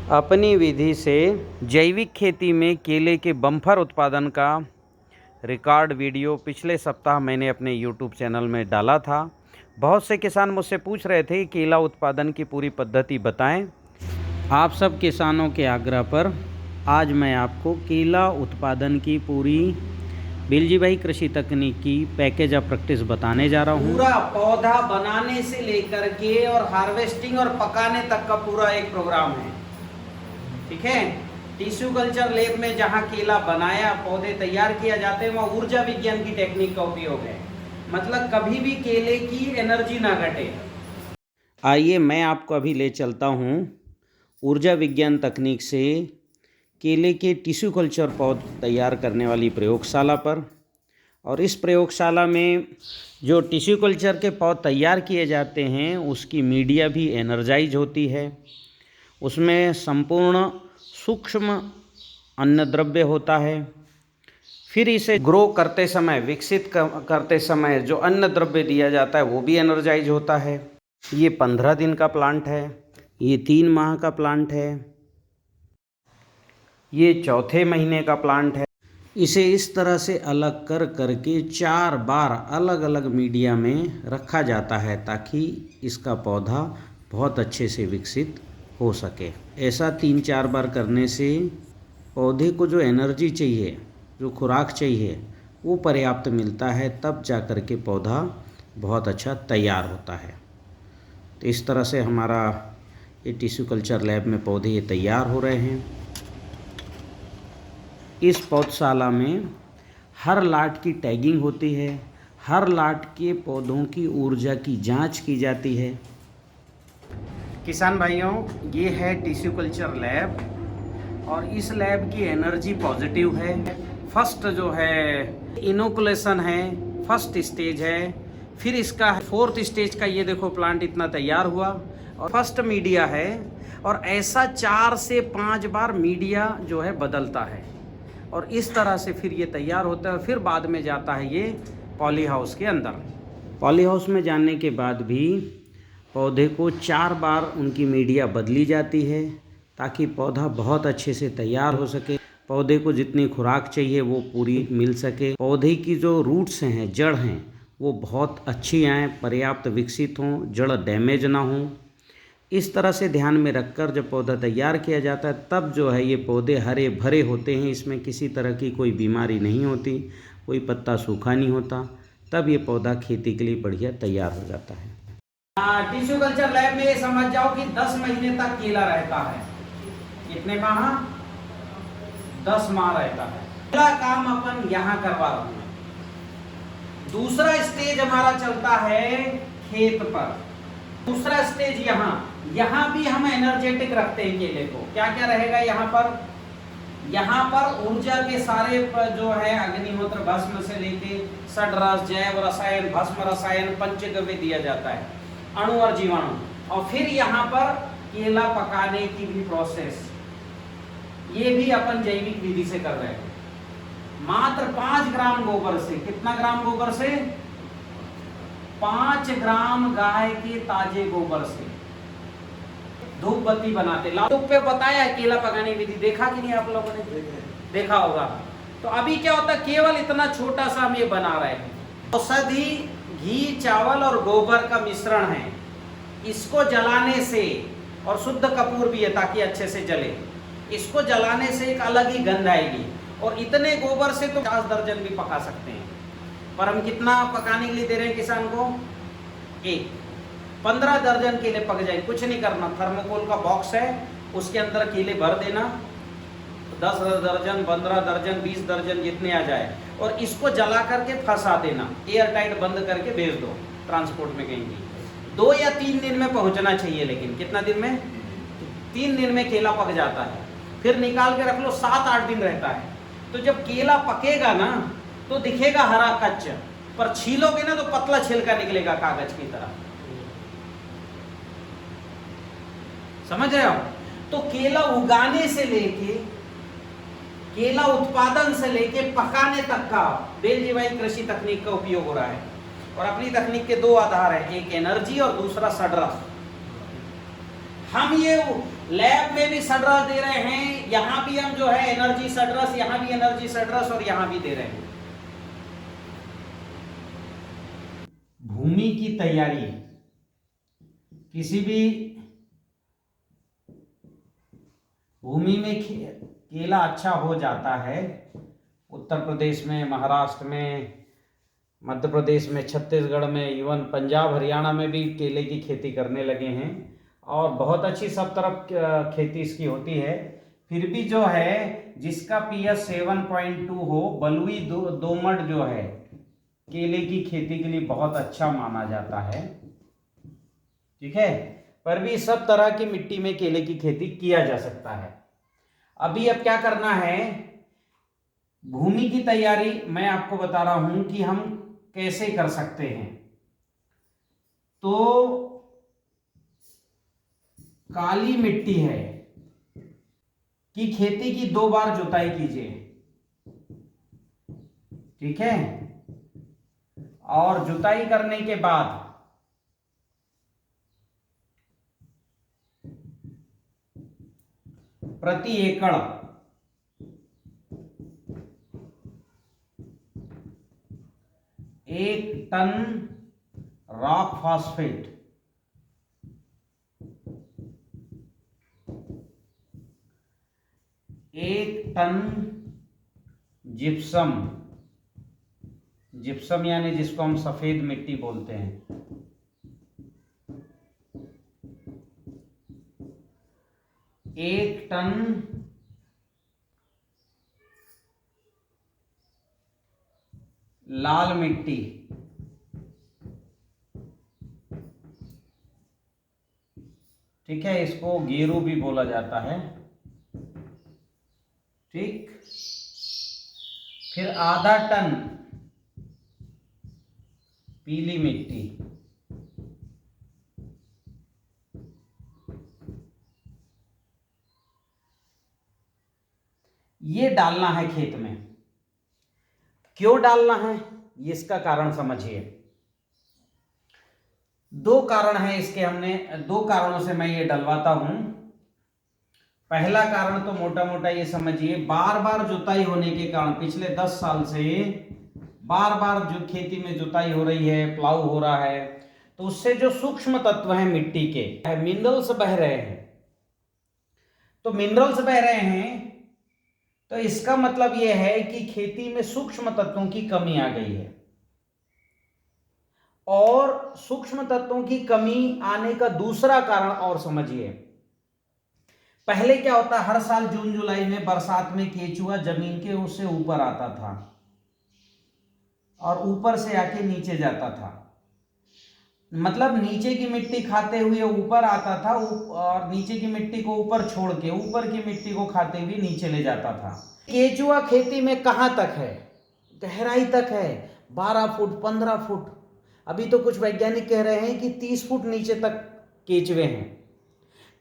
अपनी विधि से जैविक खेती में केले के बम्पर उत्पादन का रिकॉर्ड वीडियो पिछले सप्ताह मैंने अपने YouTube चैनल में डाला था। बहुत से किसान मुझसे पूछ रहे थे कि केला उत्पादन की पूरी पद्धति बताएं। आप सब किसानों के आग्रह पर आज मैं आपको केला उत्पादन की पूरी बेलजी भाई कृषि तकनीक की पैकेज ऑफ प्रैक्टिस बताने जा रहा हूँ। पूरा पौधा बनाने से लेकर के और हार्वेस्टिंग और पकाने तक का पूरा एक प्रोग्राम है। ठीक है, टिश्यू कल्चर लैब में जहाँ केला बनाया पौधे तैयार किया जाते हैं वहाँ ऊर्जा विज्ञान की टेक्निक का उपयोग है। मतलब कभी भी केले की एनर्जी ना घटे। आइए मैं आपको अभी ले चलता हूँ ऊर्जा विज्ञान तकनीक से केले के टिश्यू कल्चर पौध तैयार करने वाली प्रयोगशाला पर। और इस प्रयोगशाला में जो टिश्यू कल्चर के पौध तैयार किए जाते हैं उसकी मीडिया भी एनर्जाइज होती है। उसमें संपूर्ण सूक्ष्म अन्नद्रव्य होता है। फिर इसे ग्रो करते समय, विकसित करते समय जो अन्नद्रव्य दिया जाता है वो भी एनर्जाइज होता है। ये 15 दिन का प्लांट है, ये 3 माह का प्लांट है, ये चौथे महीने का प्लांट है। इसे इस तरह से अलग कर करके 4 बार अलग अलग मीडिया में रखा जाता है ताकि इसका पौधा बहुत अच्छे से विकसित हो सके। ऐसा 3-4 बार करने से पौधे को जो एनर्जी चाहिए, जो खुराक चाहिए वो पर्याप्त मिलता है, तब जा कर के पौधा बहुत अच्छा तैयार होता है। तो इस तरह से हमारा ये टिश्यू कल्चर लैब में पौधे ये तैयार हो रहे हैं। इस पौधशाला में हर लाट की टैगिंग होती है, हर लाट के पौधों की ऊर्जा की जांच की जाती है। किसान भाइयों, ये है टिश्यू कल्चर लैब और इस लैब की एनर्जी पॉजिटिव है। फर्स्ट जो है इनोकुलेशन है, फर्स्ट स्टेज है। फिर इसका 4th स्टेज का ये देखो प्लांट इतना तैयार हुआ और फर्स्ट मीडिया है। और ऐसा 4 से 5 बार मीडिया जो है बदलता है और इस तरह से फिर ये तैयार होता है। फिर बाद में जाता है ये पॉली हाउस के अंदर। पॉली हाउस में जाने के बाद भी पौधे को 4 बार उनकी मीडिया बदली जाती है ताकि पौधा बहुत अच्छे से तैयार हो सके, पौधे को जितनी खुराक चाहिए वो पूरी मिल सके, पौधे की जो रूट्स हैं, जड़ हैं, वो बहुत अच्छी आएँ, पर्याप्त विकसित हों, जड़ डैमेज ना हों। इस तरह से ध्यान में रखकर जब पौधा तैयार किया जाता है तब जो है ये पौधे हरे भरे होते हैं। इसमें किसी तरह की कोई बीमारी नहीं होती, कोई पत्ता सूखा नहीं होता, तब ये पौधा खेती के लिए बढ़िया तैयार हो जाता है। टिश्यू कल्चर लैब में ये समझ जाओ कि 10 महीने तक केला रहता है। कितने माह? 10 माह रहता है। पहला काम अपन यहाँ करवा रहे हैं। दूसरा स्टेज हमारा चलता है खेत पर। दूसरा स्टेज यहाँ भी हम एनर्जेटिक रखते हैं केले को। क्या क्या रहेगा यहाँ पर ऊर्जा के सारे जो है अग्निहोत्र भस्म से लेके षड्रस, जैव रसायन, भस्म रसायन, पंचगव्य दिया जाता है, अणु और जीवाणु। और फिर यहाँ पर केला पकाने की भी प्रोसेस, ये भी अपन जैविक विधि से कर रहे हैं। मात्र 5 ग्राम गोबर से, कितना ग्राम गोबर से? 5 ग्राम गाय के ताजे गोबर से धूप बत्ती बनाते। लाइव पे बताया केला पकाने की विधि, देखा कि नहीं आप लोगों ने? देखा होगा। तो अभी क्या होता है, केवल इतना छोटा सा हम ये बना रहे हैं। औषधि, घी, चावल और गोबर का मिश्रण है। इसको जलाने से, और शुद्ध कपूर भी है ताकि अच्छे से जले, इसको जलाने से एक अलग ही गंध आएगी। और इतने गोबर से तो 50 दर्जन भी पका सकते हैं। पर हम कितना पकाने के लिए दे रहे हैं किसान को? 15 दर्जन केले पक जाए। कुछ नहीं करना, थर्मोकोल का बॉक्स है, उसके अंदर केले भर देना, 10 दर्जन, 15 दर्जन, 20 दर्जन जितने आ जाए, और इसको जला करके फंसा देना, एयर टाइट बंद करके भेज दो ट्रांसपोर्ट में कहीं भी। 2 या 3 दिन में पहुंचना चाहिए। लेकिन कितना दिन में? 3 दिन में केला पक जाता है। फिर निकाल के रख लो, 7-8 दिन रहता है। तो जब केला पकेगा ना तो दिखेगा हरा कच्च, पर छीलोगे ना तो पतला छिलका निकलेगा कागज की तरह। समझ रहे हो? तो केला उगाने से लेके, केला उत्पादन से लेके पकाने तक का बेलजी भाई कृषि तकनीक का उपयोग हो रहा है। और अपनी तकनीक के 2 आधार हैं, एक एनर्जी और दूसरा षड्रस। हम ये लैब में भी सडरस दे रहे हैं, यहां भी हम जो है एनर्जी सडरस, यहां भी एनर्जी सडरस और यहां भी दे रहे हैं। भूमि की तैयारी, किसी भी भूमि में केला अच्छा हो जाता है। उत्तर प्रदेश में, महाराष्ट्र में, मध्य प्रदेश में, छत्तीसगढ़ में, इवन पंजाब हरियाणा में भी केले की खेती करने लगे हैं और बहुत अच्छी सब तरफ खेती इसकी होती है। फिर भी जो है जिसका पीएच 7.2 हो, बलुई दोमट जो है केले की खेती के लिए बहुत अच्छा माना जाता है। ठीक है, पर भी सब तरह की मिट्टी में केले की खेती किया जा सकता है। अभी अब क्या करना है, भूमि की तैयारी मैं आपको बता रहा हूं कि हम कैसे कर सकते हैं। तो काली मिट्टी है कि खेती की 2 बार जुताई कीजिए। ठीक है, और जुताई करने के बाद प्रति एकड़ 1 ton rock phosphate, 1 ton gypsum, gypsum यानी जिसको हम सफेद मिट्टी बोलते हैं, 1 टन लाल मिट्टी, ठीक है, इसको गेरू भी बोला जाता है। ठीक, फिर आधा टन पीली मिट्टी, ये डालना है खेत में। क्यों डालना है, ये इसका कारण समझिए। 2 कारण है इसके, हमने 2 कारणों से मैं ये डलवाता हूं। पहला कारण तो मोटा मोटा ये समझिए, बार बार जुताई होने के कारण पिछले 10 साल से बार बार जो खेती में जुताई हो रही है, प्लाऊ हो रहा है, तो उससे जो सूक्ष्म तत्व हैं मिट्टी के, मिनरल्स बह रहे हैं। तो मिनरल्स बह रहे हैं तो इसका मतलब यह है कि खेती में सूक्ष्म तत्वों की कमी आ गई है। और सूक्ष्म तत्वों की कमी आने का दूसरा कारण और समझिए। पहले क्या होता, हर साल जून जुलाई में बरसात में केचुआ जमीन के उससे ऊपर आता था और ऊपर से आके नीचे जाता था। मतलब नीचे की मिट्टी खाते हुए ऊपर आता था और नीचे की मिट्टी को ऊपर छोड़ के ऊपर की मिट्टी को खाते हुए नीचे ले जाता था। केचुआ खेती में कहां तक है, गहराई तक है, 12 फुट 15 फुट, अभी तो कुछ वैज्ञानिक कह रहे हैं कि 30 फुट नीचे तक केचुए हैं।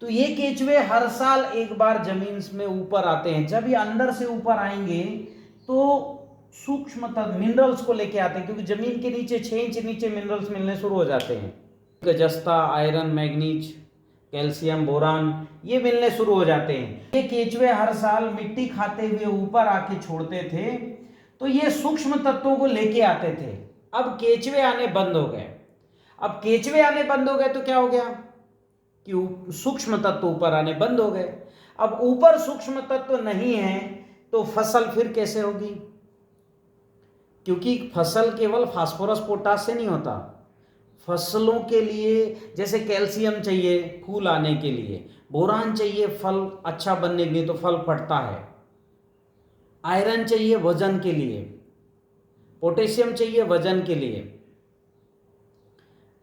तो ये केचुए हर साल एक बार जमीन में ऊपर आते हैं। जब ये अंदर से ऊपर आएंगे तो सूक्ष्म तत्व मिनरल्स को लेके आते हैं, क्योंकि जमीन के नीचे 6 इंच नीचे मिनरल्स मिलने शुरू हो जाते हैं। जस्ता, आयरन, मैग्नीज, कैल्शियम, बोरान, ये मिलने शुरू हो जाते हैं। ये केचुए हर साल मिट्टी खाते हुए ऊपर आके छोड़ते थे, तो ये सूक्ष्म तत्वों को लेके आते थे। अब केचुए आने बंद हो गए। अब केचुए आने बंद हो गए तो क्या हो गया कि सूक्ष्म तत्व ऊपर आने बंद हो गए। अब ऊपर सूक्ष्म तत्व नहीं है तो फसल फिर कैसे होगी, क्योंकि फसल केवल फास्फोरस पोटास से नहीं होता। फसलों के लिए जैसे कैल्शियम चाहिए फूल आने के लिए, बोरान चाहिए फल अच्छा बनने के लिए तो फल फटता है, आयरन चाहिए वजन के लिए, पोटेशियम चाहिए वजन के लिए,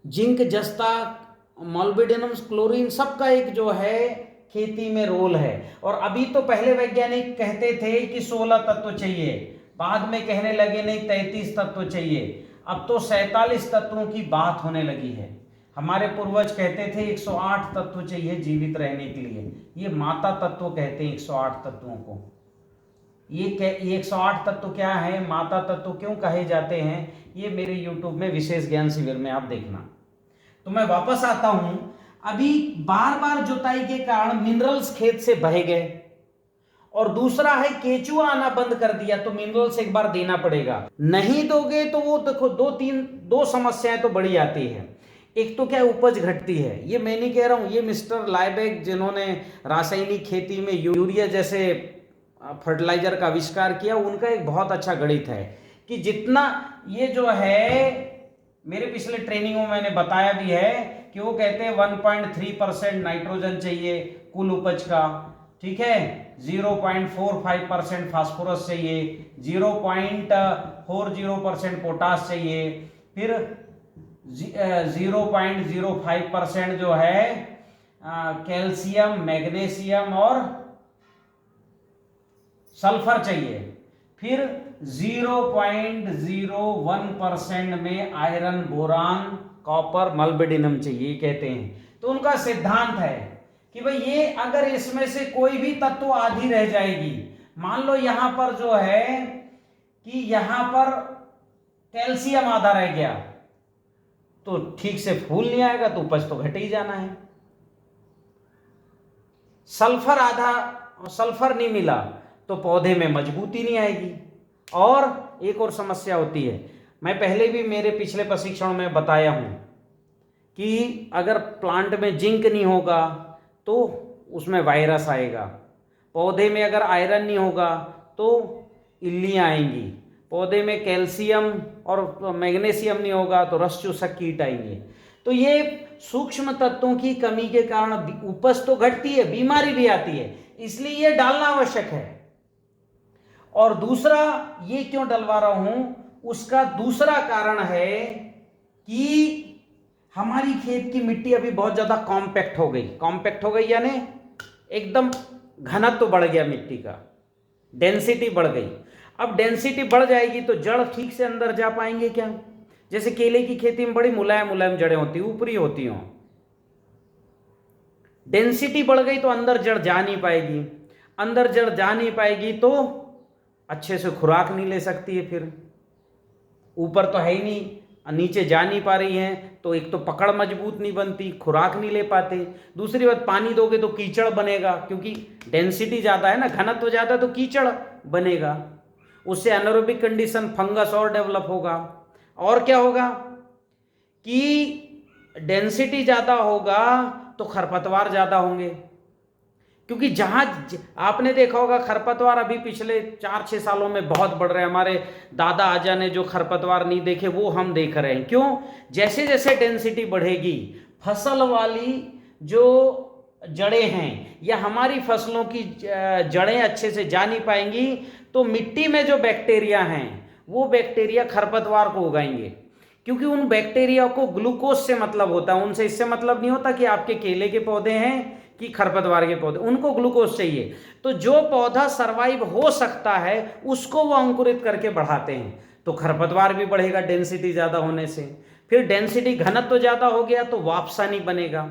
जिंक, जस्ता, मॉलिब्डेनम, क्लोरीन, सबका एक जो है खेती में रोल है। और अभी तो पहले वैज्ञानिक कहते थे कि 16 तत्व चाहिए, बाद में कहने लगे नहीं 33 तत्व चाहिए। अब तो 47 तत्वों की बात होने लगी है। हमारे पूर्वज कहते थे 108 तत्व चाहिए जीवित रहने के लिए। ये माता तत्व कहते हैं 108 तत्वों को। ये 108 तत्व क्या है, माता तत्व क्यों कहे जाते हैं, ये मेरे YouTube में विशेष ज्ञान शिविर में आप देखना। तो मैं वापस आता हूं। अभी बार बार जुताई के कारण मिनरल्स खेत से बह गए, और दूसरा है केचुआ आना बंद कर दिया, तो मिनरल्स एक बार देना पड़ेगा। नहीं दोगे तो वो देखो दो समस्याएं तो बड़ी आती है। एक तो क्या उपज घटती है, ये मैं नहीं कह रहा हूं, ये मिस्टर लाइबेक जिन्होंने रासायनिक खेती में यूरिया जैसे फर्टिलाइजर का आविष्कार किया, उनका एक बहुत अच्छा गणित है कि जितना ये जो है, मेरे पिछले ट्रेनिंग में मैंने बताया भी है कि वो कहते हैं 1.3% नाइट्रोजन चाहिए कुल उपज का, ठीक है, 0.45% फास्फोरस चाहिए, 0.40% पोटास चाहिए, फिर 0.05% जो है कैल्शियम, मैग्नीशियम और सल्फर चाहिए, फिर 0.01% में आयरन, बोरान, कॉपर, मॉलिब्डेनम चाहिए कहते हैं। तो उनका सिद्धांत है कि भाई ये अगर इसमें से कोई भी तत्व आधी रह जाएगी, मान लो यहां पर जो है कि यहां पर कैल्शियम आधा रह गया, तो ठीक से फूल नहीं आएगा, तो उपज तो घट ही जाना है। सल्फर सल्फर नहीं मिला तो पौधे में मजबूती नहीं आएगी। और एक और समस्या होती है, मैं पहले भी मेरे पिछले प्रशिक्षण में बताया हूं कि अगर प्लांट में जिंक नहीं होगा तो उसमें वायरस आएगा, पौधे में अगर आयरन नहीं होगा तो इल्लियाँ आएंगी, पौधे में कैल्शियम और मैग्नीशियम नहीं होगा तो रस चूसक कीट आएंगे। तो ये सूक्ष्म तत्वों की कमी के कारण उपज तो घटती है, बीमारी भी आती है, इसलिए ये डालना आवश्यक है। और दूसरा, ये क्यों डलवा रहा हूं, उसका दूसरा कारण है कि हमारी खेत की मिट्टी अभी बहुत ज्यादा कॉम्पैक्ट हो गई यानी एकदम घनत्व बढ़ गया मिट्टी का, डेंसिटी बढ़ गई। अब डेंसिटी बढ़ जाएगी तो जड़ ठीक से अंदर जा पाएंगे क्या? जैसे केले की खेती में बड़ी मुलायम मुलायम जड़ें होती, ऊपरी होती हों, डेंसिटी बढ़ गई तो अंदर जड़ जा नहीं पाएगी, अंदर जड़ जा नहीं पाएगी तो अच्छे से खुराक नहीं ले सकती है, फिर ऊपर तो है ही नहीं, नीचे जा नहीं पा रही है, तो एक तो पकड़ मजबूत नहीं बनती, खुराक नहीं ले पाते। दूसरी बात, पानी दोगे तो कीचड़ बनेगा, क्योंकि डेंसिटी ज़्यादा है ना, घनत्व ज़्यादा, तो कीचड़ बनेगा, उससे एनारोबिक कंडीशन, फंगस और डेवलप होगा। और क्या होगा कि डेंसिटी ज़्यादा होगा तो खरपतवार ज़्यादा होंगे, क्योंकि जहाँ आपने देखा होगा खरपतवार अभी पिछले 4-6 सालों में बहुत बढ़ रहे हैं। हमारे दादा आजा ने जो खरपतवार नहीं देखे वो हम देख रहे हैं। क्यों? जैसे जैसे डेंसिटी बढ़ेगी, फसल वाली जो जड़ें हैं या हमारी फसलों की जड़ें अच्छे से जा नहीं पाएंगी, तो मिट्टी में जो बैक्टीरिया हैं वो बैक्टीरिया खरपतवार को उगाएंगे, क्योंकि उन बैक्टीरिया को ग्लूकोज से मतलब होता है, उनसे इससे मतलब नहीं होता कि आपके केले के पौधे हैं कि खरपतवार के पौधे, उनको ग्लूकोज चाहिए। तो जो पौधा सरवाइव हो सकता है उसको वो अंकुरित करके बढ़ाते हैं, तो खरपतवार भी बढ़ेगा डेंसिटी ज़्यादा होने से। फिर डेंसिटी, घनत्व ज़्यादा हो गया तो वापसा नहीं बनेगा,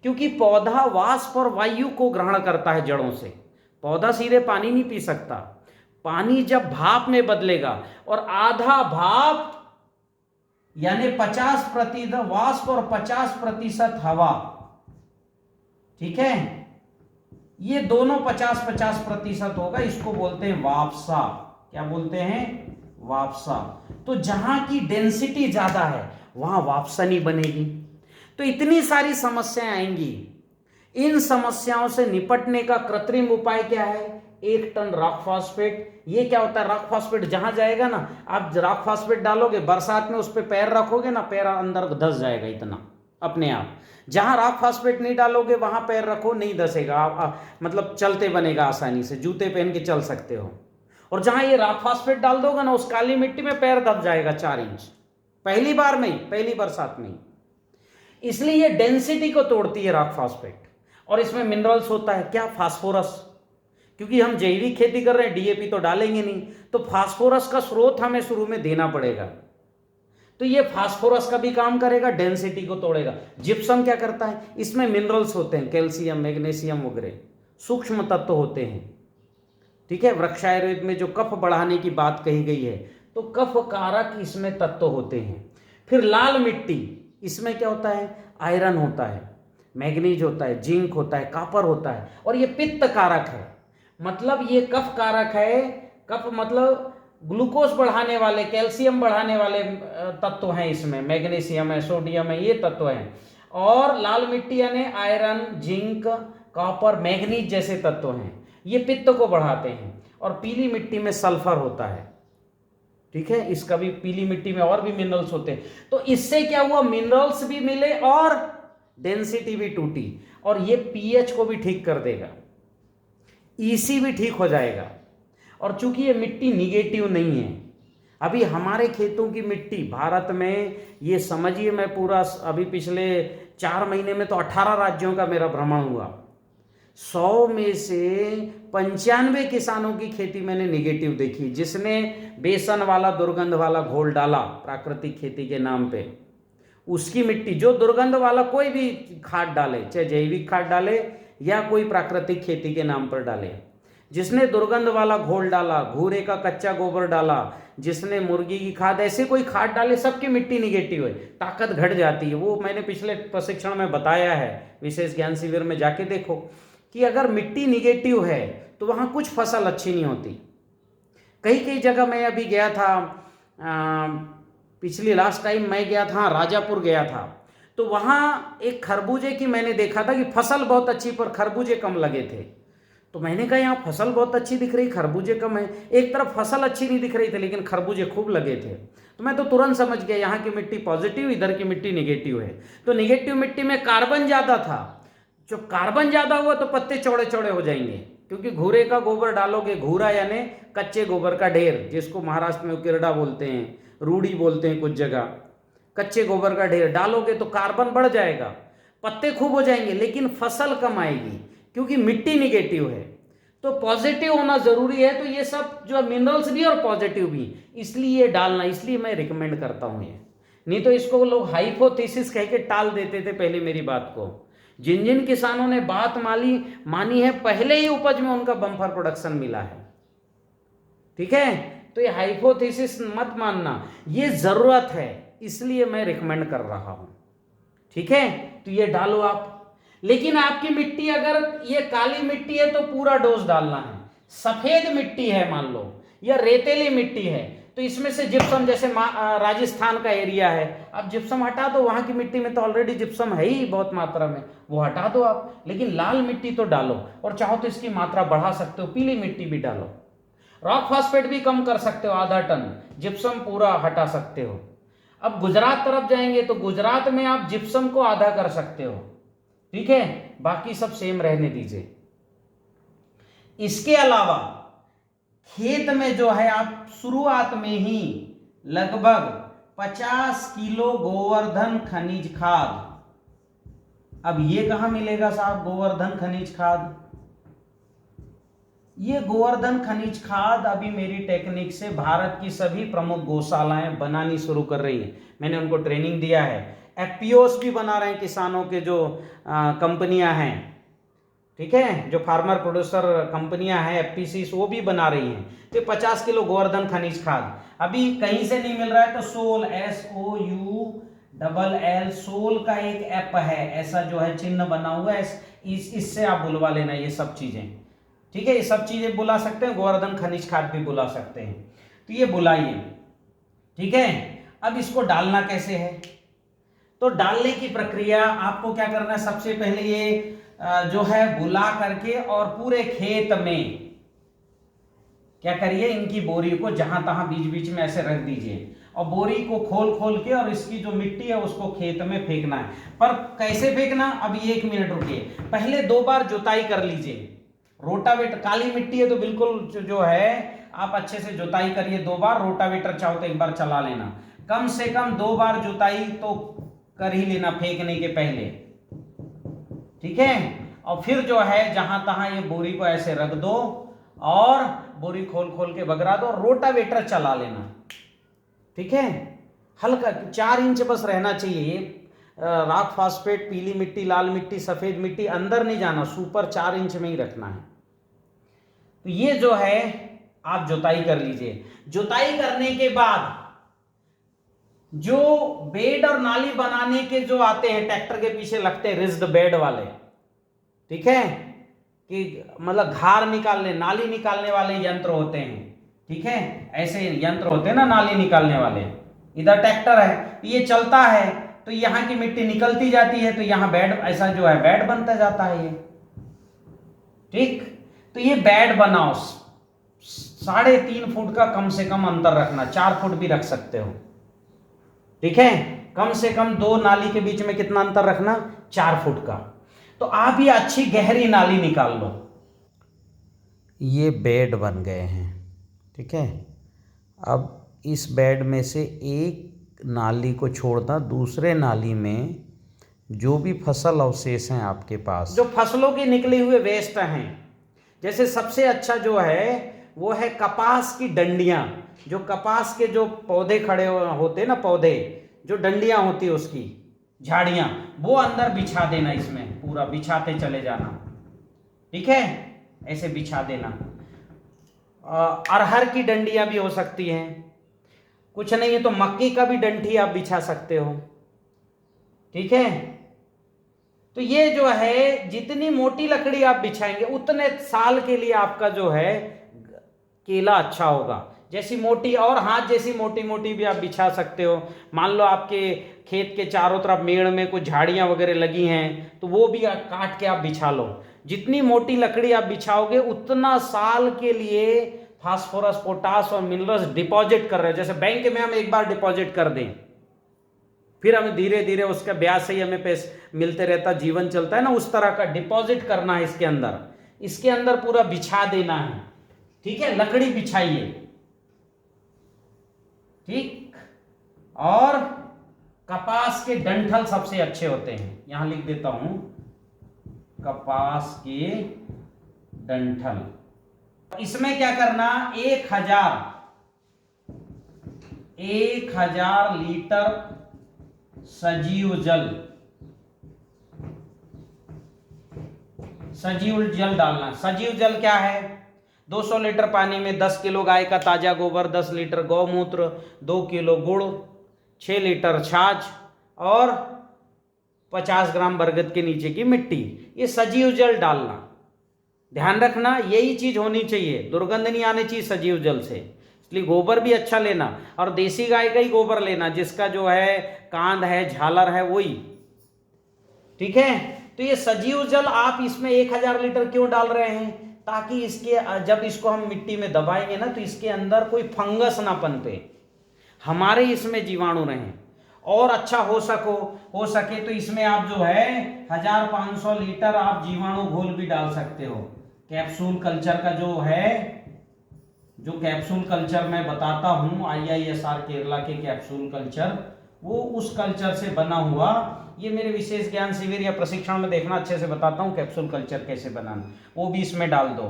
क्योंकि पौधा वाष्प और वायु को ग्रहण करता है जड़ों से। पौधा सीधे पानी नहीं पी सकता, पानी जब भाप में बदलेगा, और आधा भाप यानी 50% वाष्प और 50% हवा, ठीक है, ये दोनों 50-50% होगा, इसको बोलते हैं वापसा। क्या बोलते हैं? वापसा। तो जहां की डेंसिटी ज्यादा है वहां वापसा नहीं बनेगी। तो इतनी सारी समस्याएं आएंगी। इन समस्याओं से निपटने का कृत्रिम उपाय क्या है? 1 टन रॉक फॉस्फेट। ये क्या होता है? रॉक फॉस्फेट जहां जाएगा ना, आप रॉक फॉस्फेट डालोगे, बरसात में उस पर पैर रखोगे ना, पैर अंदर धस जाएगा इतना अपने आप। जहां रॉक फॉस्फेट नहीं डालोगे वहां पैर रखो, नहीं धसेगा, मतलब चलते बनेगा आसानी से, जूते पहन के चल सकते हो। और जहां ये रॉक फॉस्फेट डाल दोगे ना, उस काली मिट्टी में पैर दब जाएगा 4 इंच, पहली बार में ही, पहली बरसात में ही। इसलिए ये डेंसिटी को तोड़ती है रॉक फॉस्फेट। और इसमें मिनरल्स होता है क्या? फास्फोरस। क्योंकि हम जैविक खेती कर रहे हैं, डीएपी तो डालेंगे नहीं, तो फास्फोरस का स्रोत हमें शुरू में देना पड़ेगा। तो ये फास्फोरस का भी काम करेगा, डेंसिटी को तोड़ेगा। जिप्सम क्या करता है? इसमें मिनरल्स होते हैं, कैल्शियम, मैग्नीशियम वगैरह सूक्ष्म तत्व होते हैं, ठीक है। वृक्षायुर्वेद में जो कफ बढ़ाने की बात कही गई है, तो कफ कारक इसमें तत्व होते हैं। फिर लाल मिट्टी, इसमें क्या होता है? आयरन होता है। मैग्नीज होता है, जिंक होता है, कॉपर होता है, और ये पित्त कारक है, मतलब ये कफ कारक है। कफ मतलब ग्लूकोज बढ़ाने वाले, कैल्शियम बढ़ाने वाले तत्व हैं इसमें, मैग्नीशियम है, सोडियम है, ये तत्व हैं। और लाल मिट्टी यानी आयरन, जिंक, कॉपर, मैग्नीज जैसे तत्व हैं, ये पित्त को बढ़ाते हैं। और पीली मिट्टी में सल्फर होता है, ठीक है, इसका भी पीली मिट्टी में और भी मिनरल्स होते हैं। तो इससे क्या हुआ, मिनरल्स भी मिले और डेंसिटी भी टूटी, और ये पीएच को भी ठीक कर देगा, ईसी भी ठीक हो जाएगा। और चूंकि ये मिट्टी निगेटिव नहीं है, अभी हमारे खेतों की मिट्टी भारत में, ये समझिए मैं पूरा अभी पिछले 4 महीने में तो 18 राज्यों का मेरा भ्रमण हुआ, 100 में से 95 किसानों की खेती मैंने निगेटिव देखी, जिसने बेसन वाला दुर्गंध वाला घोल डाला प्राकृतिक खेती के नाम पे, उसकी मिट्टी, जो दुर्गंध वाला कोई भी खाद डाले, चाहे जैविक खाद डाले या कोई प्राकृतिक खेती के नाम पर डाले, जिसने दुर्गंध वाला घोल डाला, घूरे का कच्चा गोबर डाला, जिसने मुर्गी की खाद, ऐसे कोई खाद डाले, सबकी मिट्टी निगेटिव है, ताकत घट जाती है। वो मैंने पिछले प्रशिक्षण में बताया है, विशेष ज्ञान शिविर में जाके देखो कि अगर मिट्टी निगेटिव है तो वहाँ कुछ फसल अच्छी नहीं होती। कई जगह मैं अभी गया था, पिछली लास्ट टाइम मैं गया था, राजापुर गया था, तो वहाँ एक खरबूजे की मैंने देखा था कि फसल बहुत अच्छी पर खरबूजे कम लगे थे। तो मैंने कहा यहाँ फसल बहुत अच्छी दिख रही, खरबूजे कम है। एक तरफ फसल अच्छी नहीं दिख रही थी लेकिन खरबूजे खूब लगे थे, तो मैं तो तुरंत समझ गया यहाँ की मिट्टी पॉजिटिव, इधर की मिट्टी निगेटिव है। तो निगेटिव मिट्टी में कार्बन ज़्यादा था, जो कार्बन ज़्यादा हुआ तो पत्ते चौड़े चौड़े हो जाएंगे, क्योंकि घूरे का गोबर डालोगे, घूरा यानी कच्चे गोबर का ढेर, जिसको महाराष्ट्र में उकिरडा बोलते हैं, रूढ़ी बोलते हैं कुछ जगह, कच्चे गोबर का ढेर डालोगे तो कार्बन बढ़ जाएगा, पत्ते खूब हो जाएंगे, लेकिन फसल कम आएगी क्योंकि मिट्टी निगेटिव है। तो पॉजिटिव होना जरूरी है। तो ये सब जो मिनरल्स भी और पॉजिटिव भी, इसलिए डालना, इसलिए मैं रिकमेंड करता हूँ ये। नहीं तो इसको लोग हाइपोथेसिस कह के टाल देते थे पहले मेरी बात को। जिन जिन किसानों ने बात मानी है, पहले ही उपज में उनका बम्पर प्रोडक्शन मिला है, ठीक है। तो ये हाइपोथेसिस मत मानना, ये जरूरत है, इसलिए मैं रिकमेंड कर रहा हूं, ठीक है। तो ये डालो आप। लेकिन आपकी मिट्टी अगर ये काली मिट्टी है तो पूरा डोज डालना है। सफेद मिट्टी है मान लो, या रेतीली मिट्टी है, तो इसमें से जिप्सम, जैसे राजस्थान का एरिया है, अब जिप्सम हटा दो, वहां की मिट्टी में तो ऑलरेडी जिप्सम है ही बहुत मात्रा में, वो हटा दो आप। लेकिन लाल मिट्टी तो डालो, और चाहो तो इसकी मात्रा बढ़ा सकते हो, पीली मिट्टी भी डालो। रॉक फॉस्फेट भी कम कर सकते हो, आधा टन, जिप्सम पूरा हटा सकते हो। अब गुजरात तरफ जाएंगे तो गुजरात में आप जिप्सम को आधा कर सकते हो, ठीक है, बाकी सब सेम रहने दीजिए। इसके अलावा खेत में जो है आप शुरुआत में ही लगभग 50 किलो गोवर्धन खनिज खाद, अब ये कहां मिलेगा साहब गोवर्धन खनिज खाद? ये गोवर्धन खनिज खाद अभी मेरी टेक्निक से भारत की सभी प्रमुख गौशालाएं बनानी शुरू कर रही हैं। मैंने उनको ट्रेनिंग दिया है, एफपीओस भी बना रहे हैं, किसानों के जो कंपनियां हैं, ठीक है, जो फार्मर प्रोड्यूसर कंपनियां हैं, एफपीसी, वो भी बना रही हैं। तो 50 किलो गोवर्धन खनिज खाद अभी कहीं से नहीं मिल रहा है, तो सोल, SOULL, सोल का एक ऐप है, ऐसा जो है चिन्ह बना हुआ है, इससे आप बुलवा लेना ये सब चीजें, ठीक है। ये सब चीजें बुला सकते हैं, गोवर्धन खनिज खाद भी बुला सकते हैं, तो ये बुलाइए, ठीक है। अब इसको डालना कैसे है? तो डालने की प्रक्रिया आपको क्या करना है, सबसे पहले ये जो है बुला करके और पूरे खेत में क्या करिए, इनकी बोरी को जहां तहां बीच बीच में ऐसे रख दीजिए, और बोरी को खोल खोल के और इसकी जो मिट्टी है उसको खेत में फेंकना है। पर कैसे फेंकना, अभी 1 मिनट रुकिए, पहले 2 बार जुताई कर लीजिए। रोटावेटर, काली मिट्टी है तो बिल्कुल जो है आप अच्छे से जुताई करिए 2 बार, रोटावेटर चाहो तो 1 बार चला लेना, कम से कम 2 बार जुताई तो कर ही लेना फेंकने के पहले, ठीक है। और फिर जो है जहां तहां ये बोरी को ऐसे रख दो और बोरी खोल खोल के बगरा दो, रोटावेटर चला लेना, ठीक है। हल्का 4 इंच बस रहना चाहिए, रॉक फॉस्फेट, पीली मिट्टी, लाल मिट्टी, सफेद मिट्टी अंदर नहीं जाना, सुपर 4 इंच में ही रखना है। तो ये जो है आप जुताई कर लीजिए। जुताई करने के बाद जो बेड और नाली बनाने के जो आते हैं ट्रैक्टर के पीछे लगते हैं रिज्ड बेड वाले, ठीक है, कि मतलब घार निकालने नाली निकालने वाले यंत्र होते हैं, ठीक है, ऐसे यंत्र होते हैं ना नाली निकालने वाले। इधर ट्रैक्टर है, ये चलता है तो यहाँ की मिट्टी निकलती जाती है, तो यहाँ बेड ऐसा जो है बेड बनता जाता है ये, ठीक। तो ये बेड बनाओ, 3.5 फुट का कम से कम अंतर रखना, 4 फुट भी रख सकते हो, ठीक है। कम से कम 2 नाली के बीच में कितना अंतर रखना, 4 फुट का। तो आप ये अच्छी गहरी नाली निकाल लो। ये बेड बन गए हैं, ठीक है। अब इस बेड में से एक नाली को छोड़ना, दूसरे नाली में जो भी फसल अवशेष हैं आपके पास, जो फसलों के निकले हुए वेस्ट हैं, जैसे सबसे अच्छा जो है वो है कपास की डंडियां, जो कपास के जो पौधे खड़े होते हैं ना, पौधे जो डंडियां होती है उसकी झाड़ियां, वो अंदर बिछा देना, इसमें पूरा बिछाते चले जाना, ठीक है, ऐसे बिछा देना। अरहर की डंडियां भी हो सकती हैं, कुछ नहीं है तो मक्की का भी डंठी आप बिछा सकते हो, ठीक है। तो ये जो है जितनी मोटी लकड़ी आप बिछाएंगे उतने साल के लिए आपका जो है केला अच्छा होगा। जैसी मोटी और हाथ जैसी मोटी मोटी भी आप बिछा सकते हो। मान लो आपके खेत के चारों तरफ मेड़ में कुछ झाड़ियां वगैरह लगी हैं तो वो भी काट के आप बिछा लो। जितनी मोटी लकड़ी आप बिछाओगे उतना साल के लिए फास्फोरस, पोटास और मिनरल्स डिपॉजिट कर रहे हो। जैसे बैंक में हम एक बार डिपॉजिट कर दें, फिर हमें धीरे धीरे उसका ब्याज से ही हमें पैसे मिलते रहता, जीवन चलता है ना, उस तरह का डिपॉजिट करना है इसके अंदर। इसके अंदर पूरा बिछा देना है, ठीक है, लकड़ी बिछाइए, ठीक। और कपास के डंठल सबसे अच्छे होते हैं, यहां लिख देता हूं, कपास के डंठल। इसमें क्या करना, 1000 लीटर सजीव जल डालना। सजीव जल क्या है, 200 लीटर पानी में 10 किलो गाय का ताजा गोबर, 10 लीटर गौमूत्र, 2 किलो गुड़, 6 लीटर छाछ और 50 ग्राम बरगद के नीचे की मिट्टी, ये सजीव जल डालना। ध्यान रखना यही चीज होनी चाहिए, दुर्गंध नहीं आनी चाहिए सजीव जल से, इसलिए गोबर भी अच्छा लेना और देसी गाय का ही गोबर लेना, जिसका जो है कांद है, झालर है, वही, ठीक है। तो ये सजीव जल आप इसमें 1000 लीटर क्यों डाल रहे हैं, ताकि इसके जब इसको हम मिट्टी में दबाएंगे ना तो इसके अंदर कोई फंगस ना पनपे, हमारे इसमें जीवाणु रहें और अच्छा हो सके तो इसमें आप जो है 1500 लीटर आप जीवाणु घोल भी डाल सकते हो। कैप्सूल कल्चर का जो है, जो कैप्सूल कल्चर मैं बताता हूं, IISR केरला के कैप्सूल कल्चर, वो उस कल्चर से बना हुआ, ये मेरे विशेष ज्ञान शिविर या प्रशिक्षण में देखना, अच्छे से बताता हूं कैप्सूल कल्चर कैसे बनाना, वो भी इसमें डाल दो,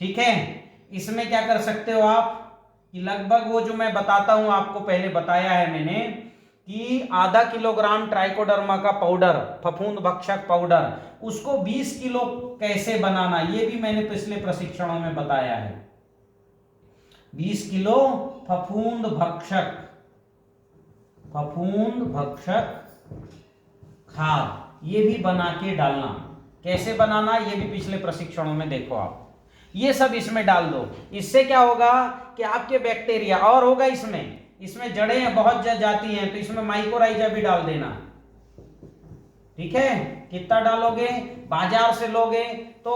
ठीक है। इसमें क्या कर सकते हो आप कि लगभग वो जो मैं बताता हूं, आपको पहले बताया है मैंने कि आधा किलोग्राम ट्राइकोडर्मा का पाउडर, फफूंद भक्षक पाउडर, उसको 20 किलो कैसे बनाना, ये भी मैंने पिछले प्रशिक्षणों में बताया है। 20 किलो फफूंद भक्षक खाद, ये भी बना के डालना। कैसे बनाना ये भी पिछले प्रशिक्षणों में देखो आप। ये सब इसमें डाल दो, इससे क्या होगा कि आपके बैक्टीरिया और होगा, इसमें जड़ें बहुत जाती हैं, तो इसमें माइकोराइजा भी डाल देना, ठीक है। कितना डालोगे, बाजार से लोगे तो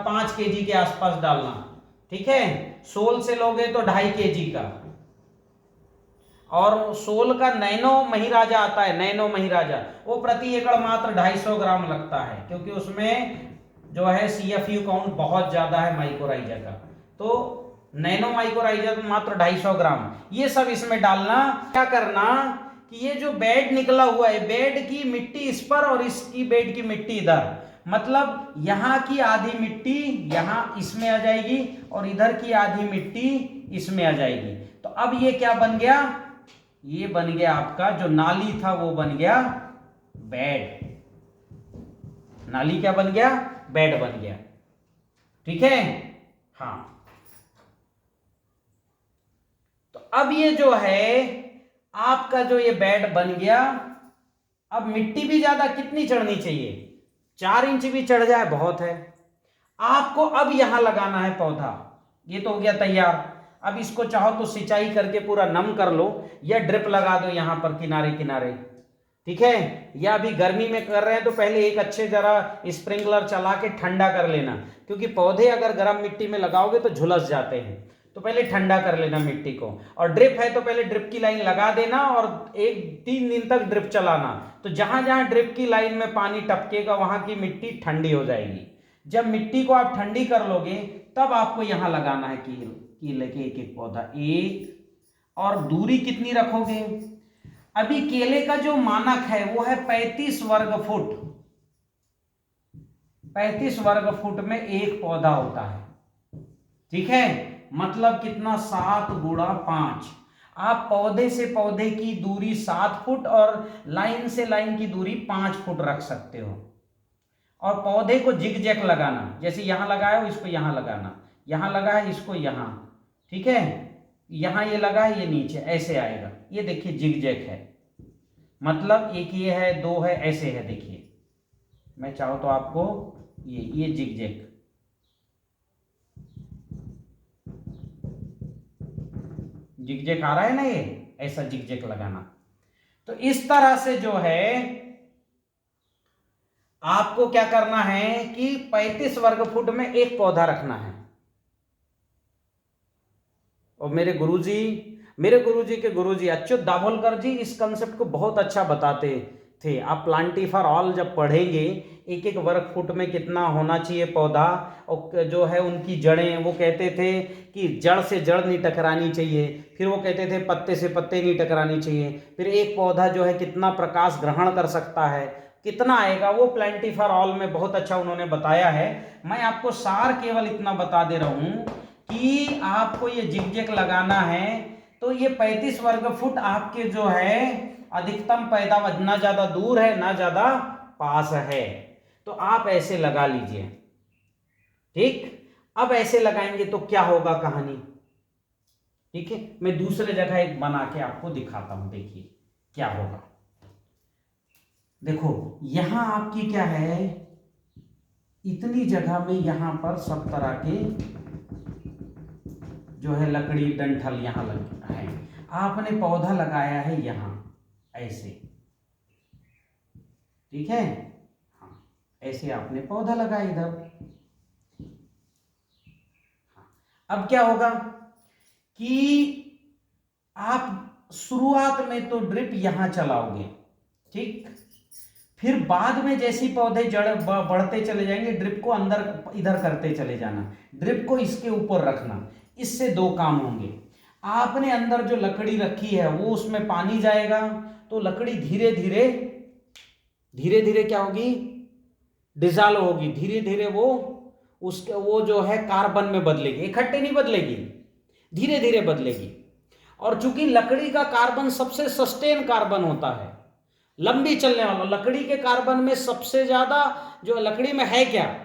5 kg के आसपास डालना, ठीक है। सोल से लोगे तो 2.5 kg का, और सोल का नैनो महिराजा आता है, नैनो महिराजा, वो प्रति एकड़ मात्र 250 ग्राम लगता है, क्योंकि उसमें जो है CFU काउंट बहुत ज्यादा है माइकोराइजा का, तो नैनो माइकोराइजा मात्र 250 ग्राम। ये सब इसमें डालना। क्या करना कि ये जो बेड निकला हुआ है, बेड की मिट्टी इस पर और इसकी बेड की मिट्टी इधर, मतलब यहां की आधी मिट्टी यहां इसमें आ जाएगी और इधर की आधी मिट्टी इसमें आ जाएगी। तो अब ये क्या बन गया, ये बन गया आपका जो नाली था वो बन गया बेड। नाली क्या बन गया, बेड बन गया, ठीक है। हाँ, तो अब ये जो है आपका जो ये बेड बन गया। अब मिट्टी भी ज्यादा कितनी चढ़नी चाहिए? 4 इंच भी चढ़ जाए बहुत है। आपको अब यहां लगाना है पौधा। ये तो हो गया तैयार। अब इसको चाहो तो सिंचाई करके पूरा नम कर लो, या ड्रिप लगा दो यहां पर किनारे किनारे, ठीक है। या अभी गर्मी में कर रहे हैं तो पहले एक अच्छे जरा स्प्रिंकलर चला के ठंडा कर लेना, क्योंकि पौधे अगर गर्म मिट्टी में लगाओगे तो झुलस जाते हैं। तो पहले ठंडा कर लेना मिट्टी को। और ड्रिप है तो पहले ड्रिप की लाइन लगा देना और 3 दिन तक ड्रिप चलाना। तो जहां जहां ड्रिप की लाइन में पानी टपकेगा वहां की मिट्टी ठंडी हो जाएगी। जब मिट्टी को आप ठंडी कर लोगे तब आपको यहां लगाना है केले के एक एक पौधा। एक और दूरी कितनी रखोगे? अभी केले का जो मानक है वो है 35 वर्ग फुट। 35 वर्ग फुट में एक पौधा होता है, ठीक है। मतलब कितना? 7 गुणा 5। आप पौधे से पौधे की दूरी 7 फुट और लाइन से लाइन की दूरी 5 फुट रख सकते हो। और पौधे को जिग-जैग लगाना, जैसे यहां लगाया हो इसको यहां लगाना, यहां लगा है इसको यहां, ठीक है। यहां ये लगा है ये नीचे ऐसे आएगा। ये देखिए जिग-जैग है, मतलब एक ये है, 2 है, ऐसे है। देखिए मैं चाहूं तो आपको ये जिग-जैग, जिग-जैग आ रहा है ना, ये ऐसा जिग-जैग लगाना। तो इस तरह से जो है आपको क्या करना है कि 35 वर्ग फुट में एक पौधा रखना है। और मेरे गुरुजी के गुरुजी अच्युत दाभोलकर जी इस कंसेप्ट को बहुत अच्छा बताते थे। आप प्लांटी फॉर ऑल जब पढ़ेंगे, एक एक वर्ग फुट में कितना होना चाहिए पौधा, और जो है उनकी जड़ें, वो कहते थे कि जड़ से जड़ नहीं टकरानी चाहिए, फिर वो कहते थे पत्ते से पत्ते नहीं टकरानी चाहिए, फिर एक पौधा जो है कितना प्रकाश ग्रहण कर सकता है, कितना आएगा, वो प्लांटी फॉर ऑल में बहुत अच्छा उन्होंने बताया है। मैं आपको सार केवल इतना बता दे रहा हूं कि आपको ये जिग-जैग लगाना है। तो ये 35 वर्ग फुट आपके जो है अधिकतम पैदावार, ना ज्यादा दूर है ना ज्यादा पास है, तो आप ऐसे लगा लीजिए, ठीक। अब ऐसे लगाएंगे तो क्या होगा कहानी, ठीक है। मैं दूसरे जगह एक बना के आपको दिखाता हूं, देखिए क्या होगा। देखो यहां आपकी क्या है, इतनी जगह में यहां पर सब तरह के जो है लकड़ी डंठल यहां लगे है। आपने पौधा लगाया है यहां ऐसे, ठीक है। हाँ, ऐसे आपने पौधा लगाया इधर। अब क्या होगा कि आप शुरुआत में तो ड्रिप यहां चलाओगे, ठीक। फिर बाद में जैसी पौधे जड़ बढ़ते चले जाएंगे, ड्रिप को अंदर इधर करते चले जाना, ड्रिप को इसके ऊपर रखना। इससे 2 काम होंगे। आपने अंदर जो लकड़ी रखी है वो उसमें पानी जाएगा, तो लकड़ी धीरे धीरे क्या होगी, डिसॉल्व होगी, धीरे धीरे वो जो है कार्बन में बदलेगी, इकट्ठे नहीं बदलेगी, धीरे धीरे बदलेगी। और चूंकि लकड़ी का कार्बन सबसे सस्टेन कार्बन होता है, लंबी चलने वाला, लकड़ी के कार्बन में सबसे ज्यादा जो लकड़ी में है क्या,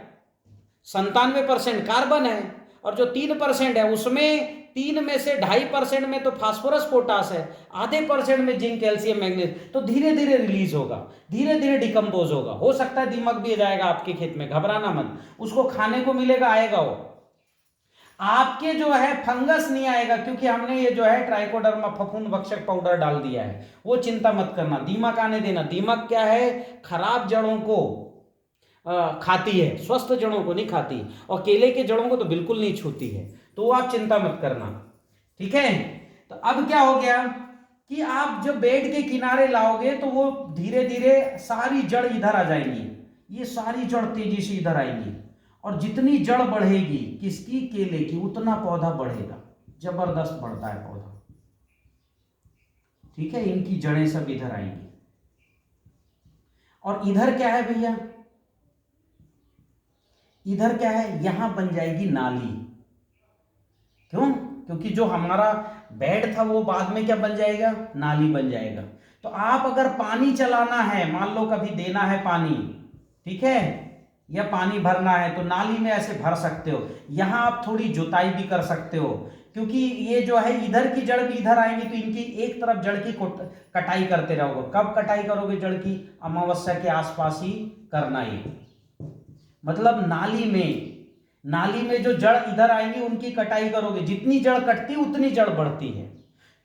97% कार्बन है, और जो 3% है उसमें 3 में से 2.5% में तो फास्फोरस पोटास है, आधे % में जिंक कैल्शियम मैग्नीशियम। तो धीरे धीरे रिलीज होगा, धीरे धीरे डिकम्पोज होगा। हो सकता है दीमक भी जाएगा आपके खेत में, घबराना मत, उसको खाने को मिलेगा, आएगा वो। आपके जो है फंगस नहीं आएगा, क्योंकि हमने ये जो है ट्राइकोडर्मा फफूंद भक्षक पाउडर डाल दिया है, वो चिंता मत करना। दीमक आने देना, दीमक क्या है, खराब जड़ों को खाती है, स्वस्थ जड़ों को नहीं खाती, और केले के जड़ों को तो बिल्कुल नहीं छूती है, तो वो आप चिंता मत करना, ठीक है। तो अब क्या हो गया कि आप जब बेड के किनारे लाओगे तो वो धीरे धीरे सारी जड़ इधर आ जाएंगी, ये सारी जड़ तेजी से इधर आएंगी, और जितनी जड़ बढ़ेगी किसकी, केले की, उतना पौधा बढ़ेगा। जबरदस्त बढ़ता है पौधा, ठीक है। इनकी जड़ें सब इधर आएंगी। और इधर क्या है भैया, इधर क्या है, यहां बन जाएगी नाली। क्यों? क्योंकि जो हमारा बेड था वो बाद में क्या बन जाएगा, नाली बन जाएगा। तो आप अगर पानी चलाना है, मान लो कभी देना है पानी, ठीक है, या पानी भरना है, तो नाली में ऐसे भर सकते हो। यहां आप थोड़ी जुताई भी कर सकते हो, क्योंकि ये जो है इधर की जड़ भी इधर आएंगी तो इनकी एक तरफ जड़ की कटाई करते रहोगे। कब कटाई करोगे जड़ की? अमावस्या के आसपास ही करना ये, मतलब नाली में जो जड़ इधर आएंगी उनकी कटाई करोगे। जितनी जड़ कटती उतनी जड़ बढ़ती है,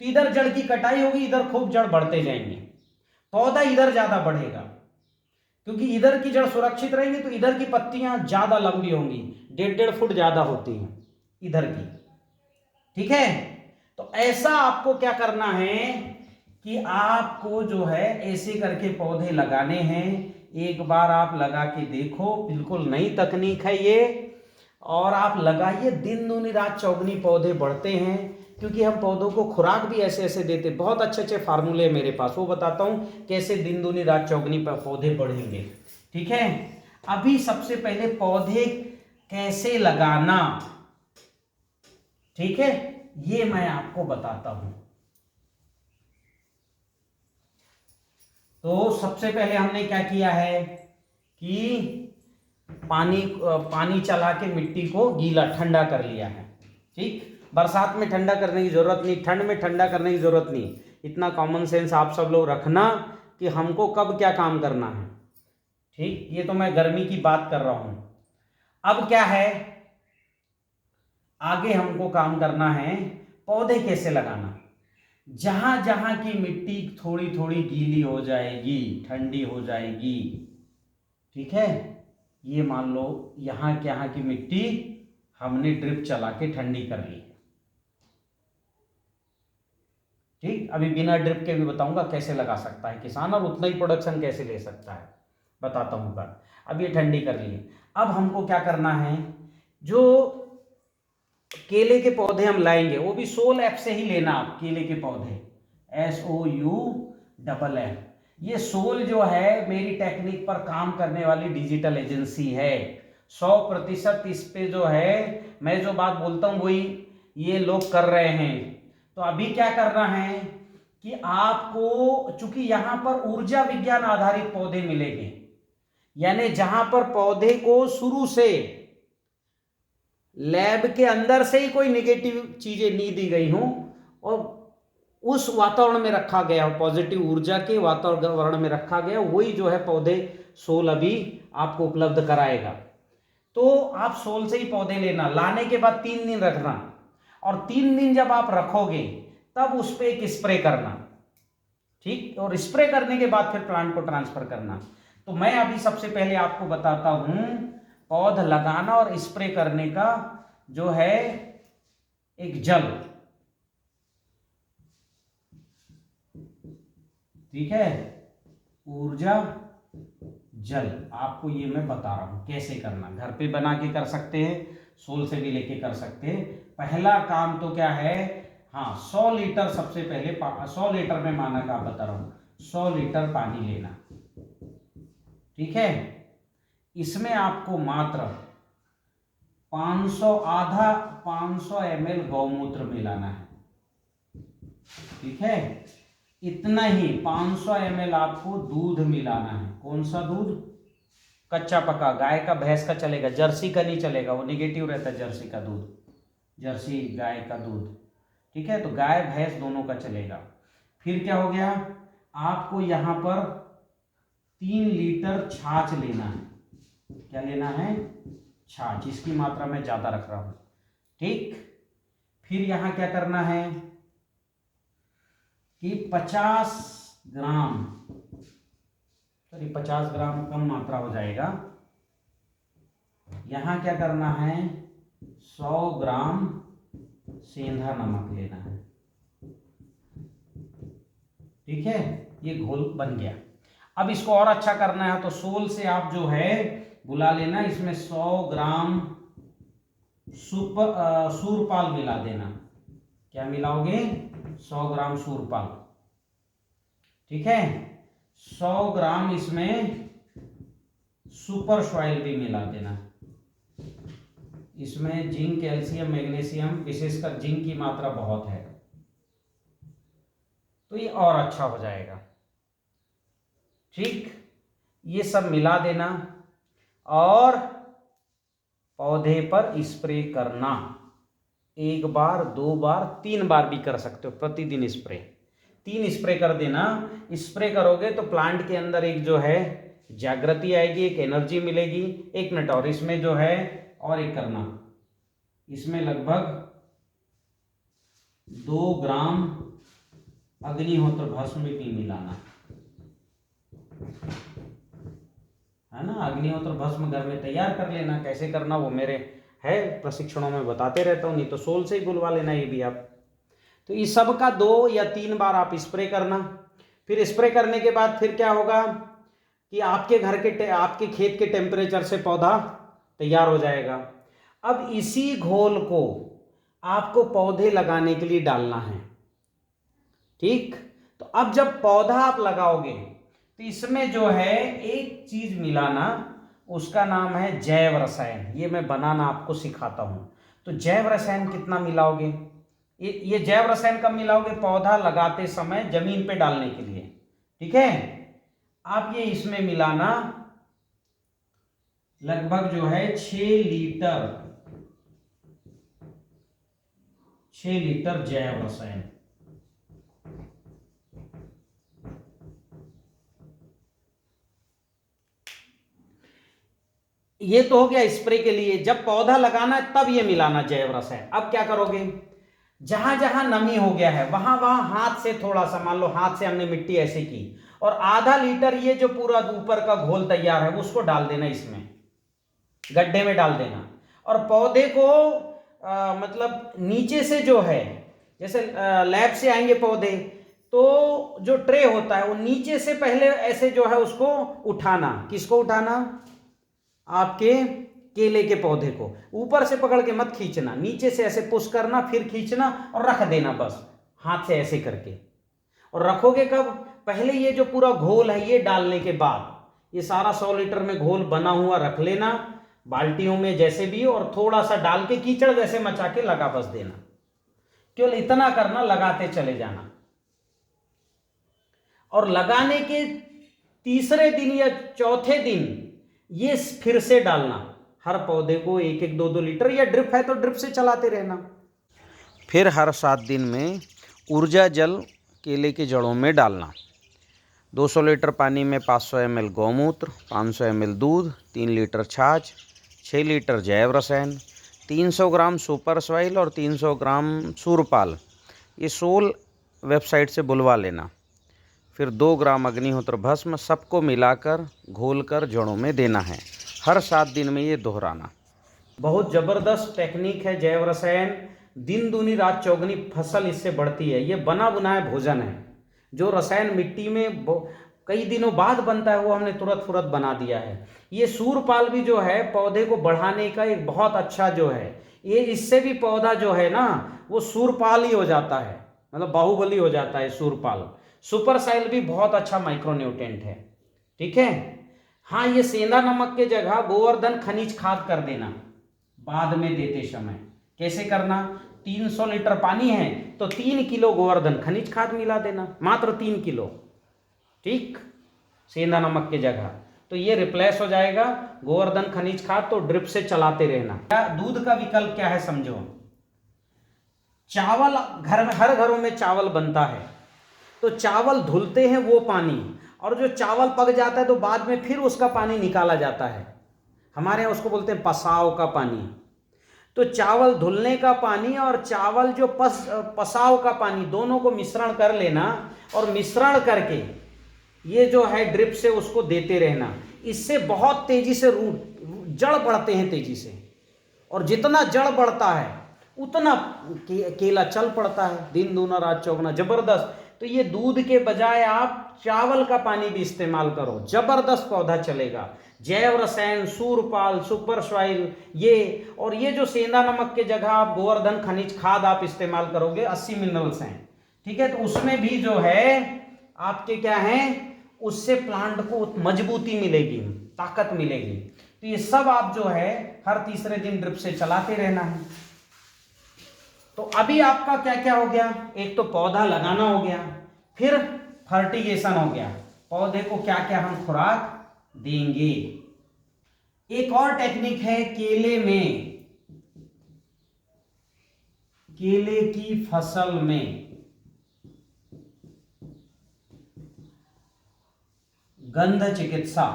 तो इधर जड़ की कटाई होगी, इधर खूब जड़ बढ़ते जाएंगे, पौधा इधर ज्यादा बढ़ेगा, क्योंकि इधर की जड़ सुरक्षित रहेंगी तो इधर की पत्तियां ज्यादा लंबी होंगी, 1.5 फुट ज्यादा होती हैं इधर की। ठीक है, तो ऐसा आपको क्या करना है कि आपको जो है ऐसे करके पौधे लगाने हैं। एक बार आप लगा के देखो, बिल्कुल नई तकनीक है ये, और आप लगाइए, दिन दूनी रात चौगनी पौधे बढ़ते हैं। क्योंकि हम पौधों को खुराक भी ऐसे ऐसे देते, बहुत अच्छे अच्छे फार्मूले मेरे पास, वो बताता हूँ कैसे दिन दूनी रात चौगनी पौधे बढ़ेंगे। ठीक है, अभी सबसे पहले पौधे कैसे लगाना, ठीक है, ये मैं आपको बताता हूं। तो सबसे पहले हमने क्या किया है कि पानी चला के मिट्टी को गीला ठंडा कर लिया है। ठीक, बरसात में ठंडा करने की जरूरत नहीं, ठंड में ठंडा करने की जरूरत नहीं। इतना कॉमन सेंस आप सब लोग रखना कि हमको कब क्या काम करना है। ठीक, ये तो मैं गर्मी की बात कर रहा हूं। अब क्या है, आगे हमको काम करना है पौधे कैसे लगाना। जहां जहां की मिट्टी थोड़ी थोड़ी गीली हो जाएगी, ठंडी हो जाएगी, ठीक है, ये मान लो यहां के यहाँ की मिट्टी हमने ड्रिप चला के ठंडी कर ली। ठीक, अभी बिना ड्रिप के भी बताऊंगा कैसे लगा सकता है किसान और उतना ही प्रोडक्शन कैसे ले सकता है, बताता हूं कल। अब ये ठंडी कर ली। अब हमको क्या करना है, जो केले के पौधे हम लाएंगे वो भी सोल ऐप से ही लेना आप। केले के पौधे SOULL, ये सोल जो है मेरी टेक्निक पर काम करने वाली डिजिटल एजेंसी है। 100% इस पे जो है मैं जो बात बोलता हूं वही ये लोग कर रहे हैं। तो अभी क्या करना है कि आपको, चूंकि यहां पर ऊर्जा विज्ञान आधारित पौधे मिलेंगे, यानी जहां पर पौधे को शुरू से लैब के अंदर से ही कोई नेगेटिव चीजें नहीं दी गई हों और उस वातावरण में रखा गया, पॉजिटिव ऊर्जा के वातावरण में रखा गया, वही जो है पौधे सोल अभी आपको उपलब्ध कराएगा। तो आप सोल से ही पौधे लेना, लाने के बाद 3 दिन रखना, और 3 दिन जब आप रखोगे तब उस पर एक स्प्रे करना। ठीक, और स्प्रे करने के बाद फिर प्लांट को ट्रांसफर करना। तो मैं अभी सबसे पहले आपको बताता हूं पौध लगाना और स्प्रे करने का जो है एक जल। ठीक है, ऊर्जा जल, आपको ये मैं बता रहा हूं कैसे करना। घर पे बना के कर सकते हैं, सोल से भी लेके कर सकते हैं। पहला काम तो क्या है, हाँ, 100 लीटर सबसे पहले 100 लीटर में माना का बता रहा हूं, 100 लीटर पानी लेना। ठीक है, इसमें आपको मात्र 500 ml गौमूत्र मिलाना है। ठीक है, इतना ही 500 ml आपको दूध मिलाना है। कौन सा दूध? कच्चा पका, गाय का भैंस का चलेगा, जर्सी का नहीं चलेगा, वो निगेटिव रहता है जर्सी का दूध, जर्सी गाय का दूध। ठीक है, तो गाय भैंस दोनों का चलेगा। फिर क्या हो गया, आपको यहां पर 3 लीटर छाछ लेना है। क्या लेना है? छाछ, जिसकी मात्रा मैं ज्यादा रख रहा हूं। ठीक, फिर यहां क्या करना है कि 50 ग्राम, सॉरी 50 ग्राम कम मात्रा हो जाएगा, यहां क्या करना है 100 ग्राम सेंधा नमक लेना है। ठीक है, ये घोल बन गया। अब इसको और अच्छा करना है तो सोल से आप जो है बुला लेना, इसमें 100 ग्राम सूरपाल मिला देना। क्या मिलाओगे? 100 ग्राम सूरपाल। ठीक है, 100 ग्राम इसमें सुपर सॉइल भी मिला देना। इसमें जिंक, कैल्शियम, मैग्नीशियम, विशेषकर जिंक की मात्रा बहुत है, तो ये और अच्छा हो जाएगा। ठीक, ये सब मिला देना और पौधे पर स्प्रे करना। 1 बार, 2 बार, 3 बार भी कर सकते हो प्रतिदिन स्प्रे। 3 स्प्रे कर देना। स्प्रे करोगे तो प्लांट के अंदर एक जो है जागृति आएगी, एक एनर्जी मिलेगी। 1 मिनट और इसमें जो है और एक करना, इसमें लगभग 2 ग्राम अग्निहोत्र भस्म भी मिलाना है ना। अग्निहोत्र भस्म घर में तैयार कर लेना। कैसे करना वो मेरे है प्रशिक्षणों में बताते रहता हूँ, नहीं तो सोल से ही बुलवा लेना ये भी आप। तो इस सब का 2 या 3 बार आप स्प्रे करना। फिर स्प्रे करने के बाद फिर क्या होगा कि आपके घर के आपके खेत के टेम्परेचर से पौधा तैयार हो जाएगा। अब इसी घोल को आपको पौधे लगाने के लिए डालना है, ठीक। तो अब जब पौधा आप लगाओगे तो इसमें जो है एक चीज मिलाना, उसका नाम है जैव रसायन। ये मैं बनाना आपको सिखाता हूं। तो जैव रसायन कितना मिलाओगे? ये जैव रसायन कब मिलाओगे? पौधा लगाते समय जमीन पे डालने के लिए, ठीक है। आप ये इसमें मिलाना लगभग जो है 6 लीटर जैव रसायन। ये तो हो गया स्प्रे के लिए। जब पौधा लगाना है तब ये मिलाना जैव रसायन। अब क्या करोगे, जहां जहां नमी हो गया है वहां वहां हाथ से थोड़ा सा, मान लो हाथ से हमने मिट्टी ऐसे की, और आधा लीटर ये जो पूरा ऊपर का घोल तैयार है उसको डाल देना, इसमें गड्ढे में डाल देना। और पौधे को मतलब नीचे से जो है, जैसे लैब से आएंगे पौधे तो जो ट्रे होता है वो नीचे से पहले ऐसे जो है उसको उठाना। किसको उठाना? आपके केले के पौधे को। ऊपर से पकड़ के मत खींचना, नीचे से ऐसे पुश करना, फिर खींचना और रख देना बस हाथ से ऐसे करके। और रखोगे कब? पहले ये जो पूरा घोल है ये डालने के बाद। ये सारा 100 लीटर में घोल बना हुआ रख लेना बाल्टियों में जैसे भी, और थोड़ा सा डाल के कीचड़ जैसे मचा के लगा बस देना। केवल इतना करना, लगाते चले जाना। और लगाने के तीसरे दिन या चौथे दिन ये फिर से डालना हर पौधे को 1-1, 2-2 लीटर, या ड्रिप है तो ड्रिप से चलाते रहना। फिर हर 7 दिन में ऊर्जा जल केले की जड़ों में डालना। 200 लीटर पानी में 500 ml गौमूत्र, 500 ml दूध, 3 लीटर छाछ, 6 लीटर जैव रसायन, 300 ग्राम सुपर सॉइल और 300 ग्राम सूरपाल। ये सोल वेबसाइट से बुलवा लेना। फिर 2 ग्राम अग्निहोत्र भस्म, सबको मिलाकर घोलकर जड़ों में देना है। हर 7 दिन में ये दोहराना। बहुत ज़बरदस्त टेक्निक है जैव रसायन। दिन दूनी रात चौगनी फसल इससे बढ़ती है। ये बना बुनाया भोजन है। जो रसायन मिट्टी में कई दिनों बाद बनता है वो हमने तुरंत फुरत बना दिया है। ये सूरपाल भी जो है पौधे को बढ़ाने का एक बहुत अच्छा जो है, ये इससे भी पौधा जो है ना वो सूरपाल ही हो जाता है, मतलब बाहुबली हो जाता है सूरपाल। सुपर साइल भी बहुत अच्छा माइक्रोन्यूट्रेंट है, ठीक है। हाँ, ये सेंधा नमक के जगह गोवर्धन खनिज खाद कर देना बाद में देते समय। कैसे करना? 300 लीटर पानी है तो 3 किलो गोवर्धन खनिज खाद मिला देना, मात्र 3 किलो, ठीक, सेंधा नमक के जगह। तो ये रिप्लेस हो जाएगा गोवर्धन खनिज खाद। तो ड्रिप से चलाते रहना। दूध का विकल्प क्या है समझो। चावल घर में, हर घरों में चावल बनता है, तो चावल धुलते हैं वो पानी, और जो चावल पक जाता है तो बाद में फिर उसका पानी निकाला जाता है। हमारे यहाँ उसको बोलते हैं पसाव का पानी। तो चावल धुलने का पानी और चावल जो पसाव का पानी, दोनों को मिश्रण कर लेना, और मिश्रण करके ये जो है ड्रिप से उसको देते रहना। इससे बहुत तेजी से जड़ बढ़ते हैं तेजी से, और जितना जड़ बढ़ता है उतना केला चल पड़ता है। दिन दूना रात चौगुना, जबरदस्त। तो ये दूध के बजाय आप चावल का पानी भी इस्तेमाल करो, जबरदस्त पौधा चलेगा। जैव रसायन, सूरपाल, सुपर सॉइल, ये और ये जो सेंधा नमक के जगह आप गोवर्धन खनिज खाद आप इस्तेमाल करोगे, 80 मिनरल्स हैं, ठीक है। तो उसमें भी जो है आपके क्या है, उससे प्लांट को मजबूती मिलेगी, ताकत मिलेगी। तो ये सब आप जो है हर तीसरे दिन ड्रिप से चलाते रहना है। तो अभी आपका क्या क्या हो गया? एक तो पौधा लगाना हो गया, फिर फर्टिगेशन हो गया, पौधे को क्या क्या हम खुराक देंगे। एक और टेक्निक है केले में, केले की फसल में गंध चिकित्सा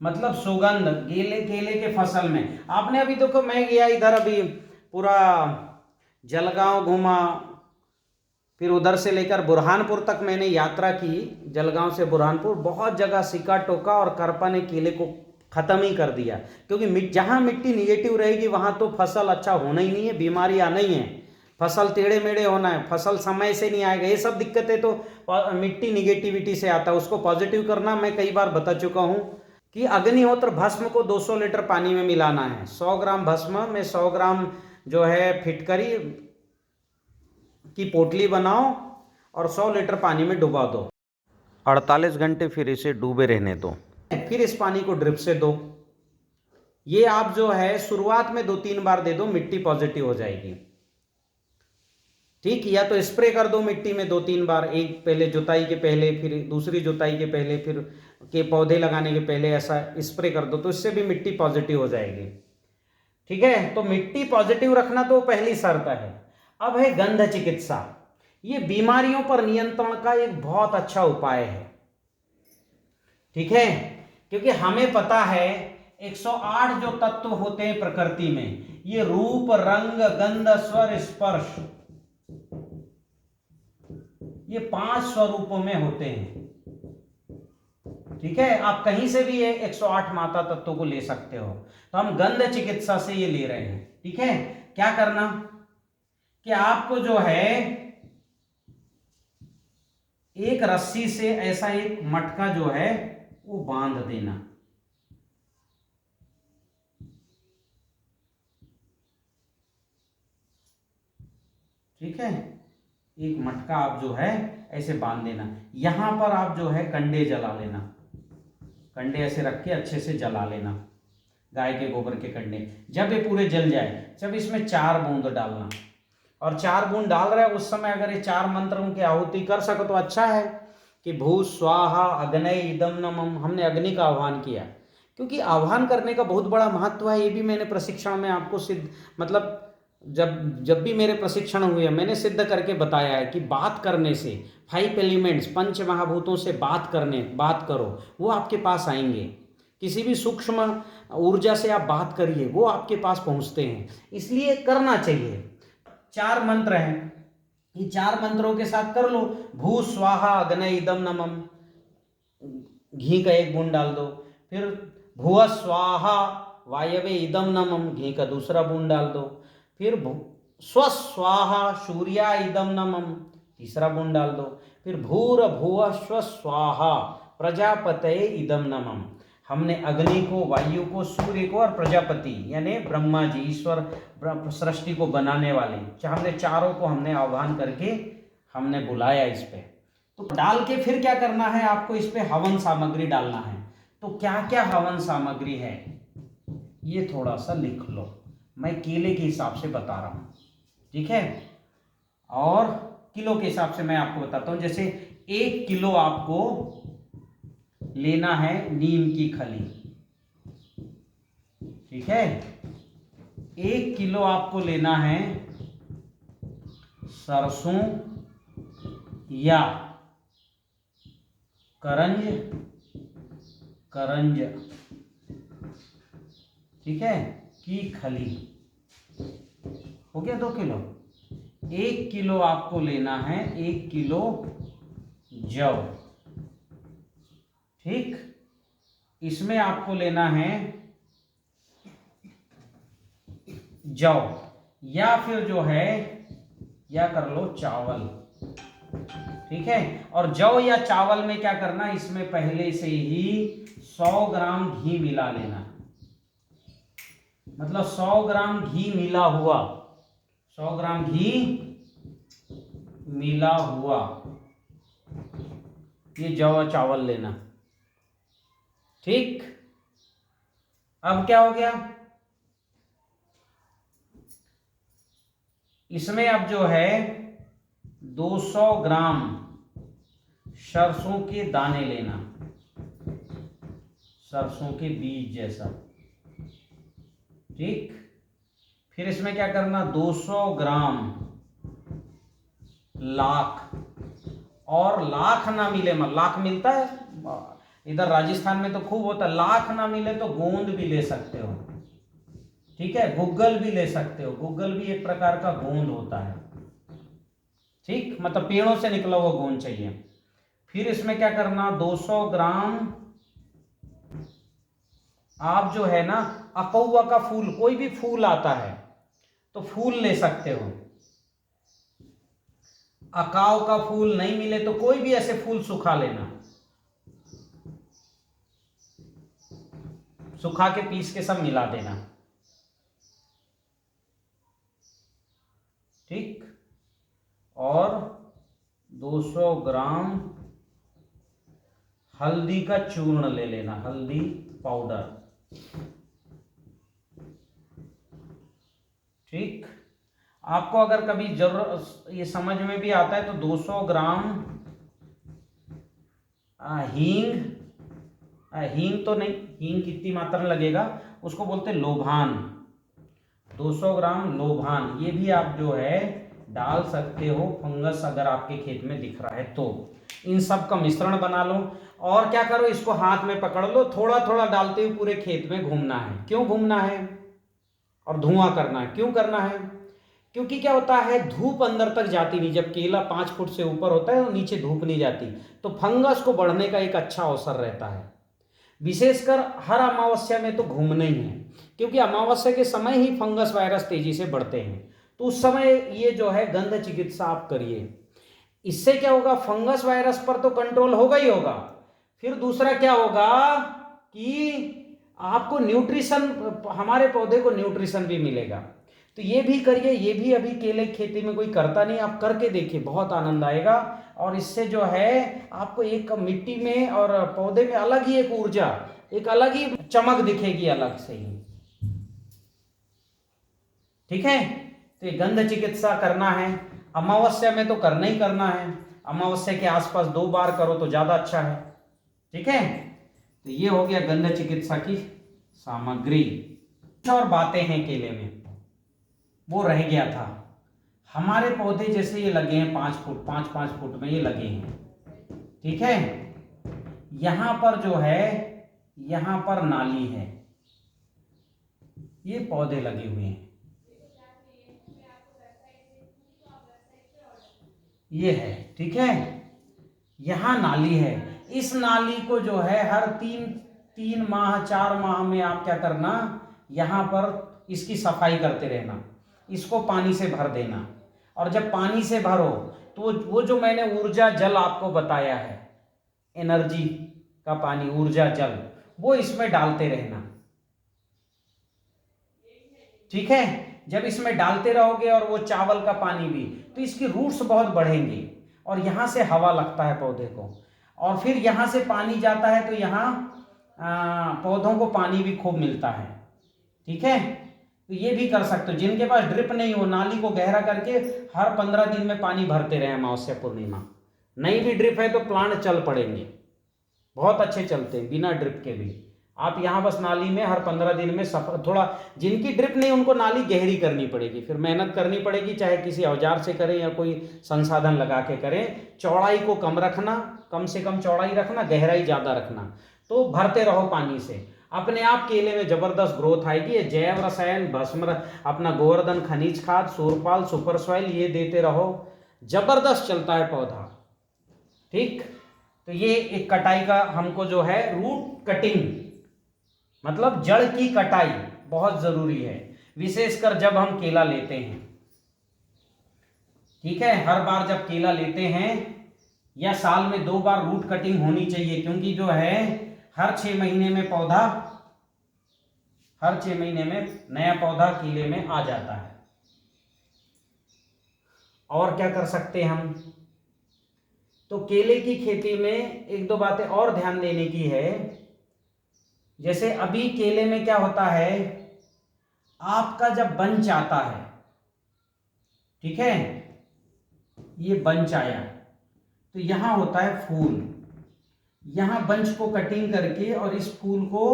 मतलब सुगंध, केले के फसल में। आपने अभी देखो, मैं गया इधर अभी पूरा जलगांव घूमा, फिर उधर से लेकर बुरहानपुर तक मैंने यात्रा की। जलगांव से बुरहानपुर बहुत जगह सिक्का टोका और करपा ने केले को खत्म ही कर दिया, क्योंकि जहां मिट्टी निगेटिव रहेगी वहां तो फसल अच्छा होना ही नहीं है, बीमारी आना ही है, फसल टेढ़े मेढ़े होना है, फसल समय से नहीं आएगा। ये सब दिक्कतें तो मिट्टी निगेटिविटी से आता है। उसको पॉजिटिव करना मैं कई बार बता चुका हूं कि अग्निहोत्र भस्म को 200 लीटर पानी में मिलाना है। 100 ग्राम भस्म में 100 ग्राम जो है फिटकरी की पोटली बनाओ और 100 लीटर पानी में डुबा दो। 48 घंटे फिर इसे डूबे रहने दो, फिर इस पानी को ड्रिप से दो। ये आप जो है शुरुआत में 2-3 बार दे दो, मिट्टी पॉजिटिव हो जाएगी। ठीक, या तो स्प्रे कर दो मिट्टी में 2-3 बार, एक पहले जुताई के पहले, फिर दूसरी जुताई के पहले, फिर के पौधे लगाने के पहले ऐसा स्प्रे कर दो, तो इससे भी मिट्टी पॉजिटिव हो जाएगी। ठीक है, तो मिट्टी पॉजिटिव रखना तो पहली शर्त है। अब है गंध चिकित्सा। ये बीमारियों पर नियंत्रण का एक बहुत अच्छा उपाय है। ठीक है, क्योंकि हमें पता है 108 जो तत्व होते हैं प्रकृति में, ये रूप, रंग, गंध, स्वर, स्पर्श, ये 5 स्वरूपों में होते हैं। ठीक है, आप कहीं से भी ये 108 माता तत्वों को ले सकते हो। तो हम गंध चिकित्सा से ये ले रहे हैं। ठीक है, क्या करना कि आपको जो है एक रस्सी से ऐसा एक मटका जो है वो बांध देना। ठीक है, एक मटका आप जो है ऐसे बांध देना। यहां पर आप जो है कंडे जला लेना, कंडे ऐसे रख के अच्छे से जला लेना, गाय के गोबर के कंडे। जब ये पूरे जल जाए, जब इसमें 4 बूंद डालना, और 4 बूंद डाल रहे हैं उस समय अगर ये 4 मंत्रों की आहुति कर सको तो अच्छा है कि भू स्वाहा अग्नय इदम नमः। हमने अग्नि का आह्वान किया, क्योंकि आह्वान करने का बहुत बड़ा महत्व है। ये भी मैंने प्रशिक्षण में आपको मतलब जब भी मेरे प्रशिक्षण हुए मैंने सिद्ध करके बताया है कि बात करने से 5 एलिमेंट्स, 5 महाभूतों से बात करो, वो आपके पास आएंगे। किसी भी सूक्ष्म ऊर्जा से आप बात करिए, वो आपके पास पहुंचते हैं, इसलिए करना चाहिए। 4 मंत्र हैं, ये 4 मंत्रों के साथ कर लो। भू स्वाहा अग्नय इदम नमः, घी का 1 बूंद डाल दो। फिर भुव स्वाहा वायवे इदम नमः, घी का दूसरा बूंद डाल दो। फिर स्व स्वाहा सूर्या इदम नमः, तीसरा बूंद डाल दो। फिर भूर भुव स्व स्वाहा प्रजापतये इदम नमः। हमने अग्नि को, वायु को, सूर्य को और प्रजापति यानी ब्रह्मा जी, ईश्वर, सृष्टि को बनाने वाले, हमने चारों को हमने आह्वान करके हमने बुलाया इस पे। तो डाल के फिर क्या करना है, आपको इस पे हवन सामग्री डालना है। तो क्या क्या हवन सामग्री है ये थोड़ा सा लिख लो, मैं केले के हिसाब से बता रहा हूँ। ठीक है, और किलो के हिसाब से मैं आपको बताता हूँ। जैसे 1 किलो आपको लेना है नीम की खली। ठीक है, 1 किलो आपको लेना है सरसों या करंज, ठीक है, की खली। हो गया 2 किलो। 1 किलो आपको लेना है 1 किलो जौ। ठीक, इसमें आपको लेना है जौ, या फिर जो है या कर लो चावल। ठीक है, और जौ या चावल में क्या करना, इसमें पहले से ही 100 ग्राम घी मिला लेना। मतलब 100 ग्राम घी मिला हुआ, 100 ग्राम घी मिला हुआ ये जौ और चावल लेना। ठीक, अब क्या हो गया, इसमें अब जो है 200 ग्राम सरसों के दाने लेना। सरसों के बीज जैसा। ठीक, फिर इसमें क्या करना, 200 ग्राम लाख, और लाख ना मिले, लाख मिलता है इधर राजस्थान में तो खूब होता है, लाख ना मिले तो गोंद भी ले सकते हो। ठीक है, गुग्गल भी ले सकते हो, गुग्गल भी एक प्रकार का गोंद होता है। ठीक, मतलब पेड़ों से निकला हुआ गोंद चाहिए। फिर इसमें क्या करना, 200 ग्राम आप जो है ना अकौवा का फूल, कोई भी फूल आता है तो फूल ले सकते हो। अकाव का फूल नहीं मिले तो कोई भी ऐसे फूल सुखा लेना, सुखा के पीस के सब मिला देना। ठीक, और 200 ग्राम हल्दी का चूर्ण ले लेना, हल्दी पाउडर। ठीक, आपको अगर कभी जरूरत ये समझ में भी आता है तो 200 ग्राम हींग, हींग तो नहीं, हींग कितनी मात्रा में लगेगा, उसको बोलते हैं लोभान। 200 ग्राम लोभान, ये भी आप जो है डाल सकते हो, फंगस अगर आपके खेत में दिख रहा है तो। इन सब का मिश्रण बना लो और क्या करो, इसको हाथ में पकड़ लो, थोड़ा थोड़ा डालते हुए पूरे खेत में घूमना है। क्यों घूमना है, और धुआं करना है। क्यों करना है, क्योंकि क्या होता है, धूप अंदर तक जाती नहीं, जब केला 5 फुट से ऊपर होता है तो नीचे धूप नहीं जाती, तो फंगस को बढ़ने का एक अच्छा अवसर रहता है। विशेषकर हर अमावस्या में तो घूमना ही है, क्योंकि अमावस्या के समय ही फंगस वायरस तेजी से बढ़ते हैं, तो उस समय ये जो है गंध चिकित्सा आप करिए। इससे क्या होगा, फंगस वायरस पर तो कंट्रोल होगा ही होगा, फिर दूसरा क्या होगा कि आपको न्यूट्रिशन, हमारे पौधे को न्यूट्रिशन भी मिलेगा। तो ये भी करिए, ये भी अभी केले की खेती में कोई करता नहीं, आप करके देखिए, बहुत आनंद आएगा। और इससे जो है आपको एक मिट्टी में और पौधे में अलग ही एक ऊर्जा, एक अलग ही चमक दिखेगी, अलग से ही। ठीक है, तो ये गंध चिकित्सा करना है, अमावस्या में तो करना ही करना है, अमावस्या के आसपास 2 बार करो तो ज्यादा अच्छा है। ठीक है, तो ये हो गया गंध चिकित्सा की सामग्री। और बातें हैं केले में, वो रह गया था। हमारे पौधे जैसे ये लगे हैं 5 फुट 5-5 फुट में ये लगे हैं। ठीक है, यहां पर जो है, यहां पर नाली है, ये पौधे लगे हुए हैं, ये है। ठीक है, यहां नाली है, इस नाली को जो है हर 3 माह 4 माह में आप क्या करना, यहां पर इसकी सफाई करते रहना, इसको पानी से भर देना। और जब पानी से भरो तो वो जो मैंने ऊर्जा जल आपको बताया है, एनर्जी का पानी, ऊर्जा जल, वो इसमें डालते रहना। ठीक है, जब इसमें डालते रहोगे और वो चावल का पानी भी, तो इसकी रूट्स बहुत बढ़ेंगी और यहां से हवा लगता है पौधे को, और फिर यहां से पानी जाता है तो यहां पौधों को पानी भी खूब मिलता है। ठीक है, तो ये भी कर सकते हो। जिनके पास ड्रिप नहीं हो, नाली को गहरा करके हर 15 दिन में पानी भरते रहे, अमावस्या पूर्णिमा। नहीं भी ड्रिप है तो प्लांट चल पड़ेंगे, बहुत अच्छे चलते हैं बिना ड्रिप के भी। आप यहाँ बस नाली में हर 15 दिन में थोड़ा, जिनकी ड्रिप नहीं उनको नाली गहरी करनी पड़ेगी, फिर मेहनत करनी पड़ेगी, चाहे किसी औजार से करें या कोई संसाधन लगा के करें। चौड़ाई को कम रखना, कम से कम चौड़ाई रखना, गहराई ज़्यादा रखना, तो भरते रहो पानी से, अपने आप केले में जबरदस्त ग्रोथ आएगी। ये जैव रसायन, भस्म, अपना गोवर्धन खनिज खाद, सूरपाल, सुपर सॉइल, ये देते रहो, जबरदस्त चलता है पौधा। ठीक, तो ये एक कटाई का हमको जो है, रूट कटिंग मतलब जड़ की कटाई बहुत जरूरी है, विशेषकर जब हम केला लेते हैं। ठीक है, हर बार जब केला लेते हैं या साल में 2 बार रूट कटिंग होनी चाहिए, क्योंकि जो है हर 6 महीने में पौधा, हर 6 महीने में नया पौधा केले में आ जाता है। और क्या कर सकते हैं हम, तो केले की खेती में 1-2 बातें और ध्यान देने की है। जैसे अभी केले में क्या होता है, आपका जब बंच आता है, ठीक है, ये बंच आया तो यहां होता है फूल, यहाँ बंच को कटिंग करके और इस फूल को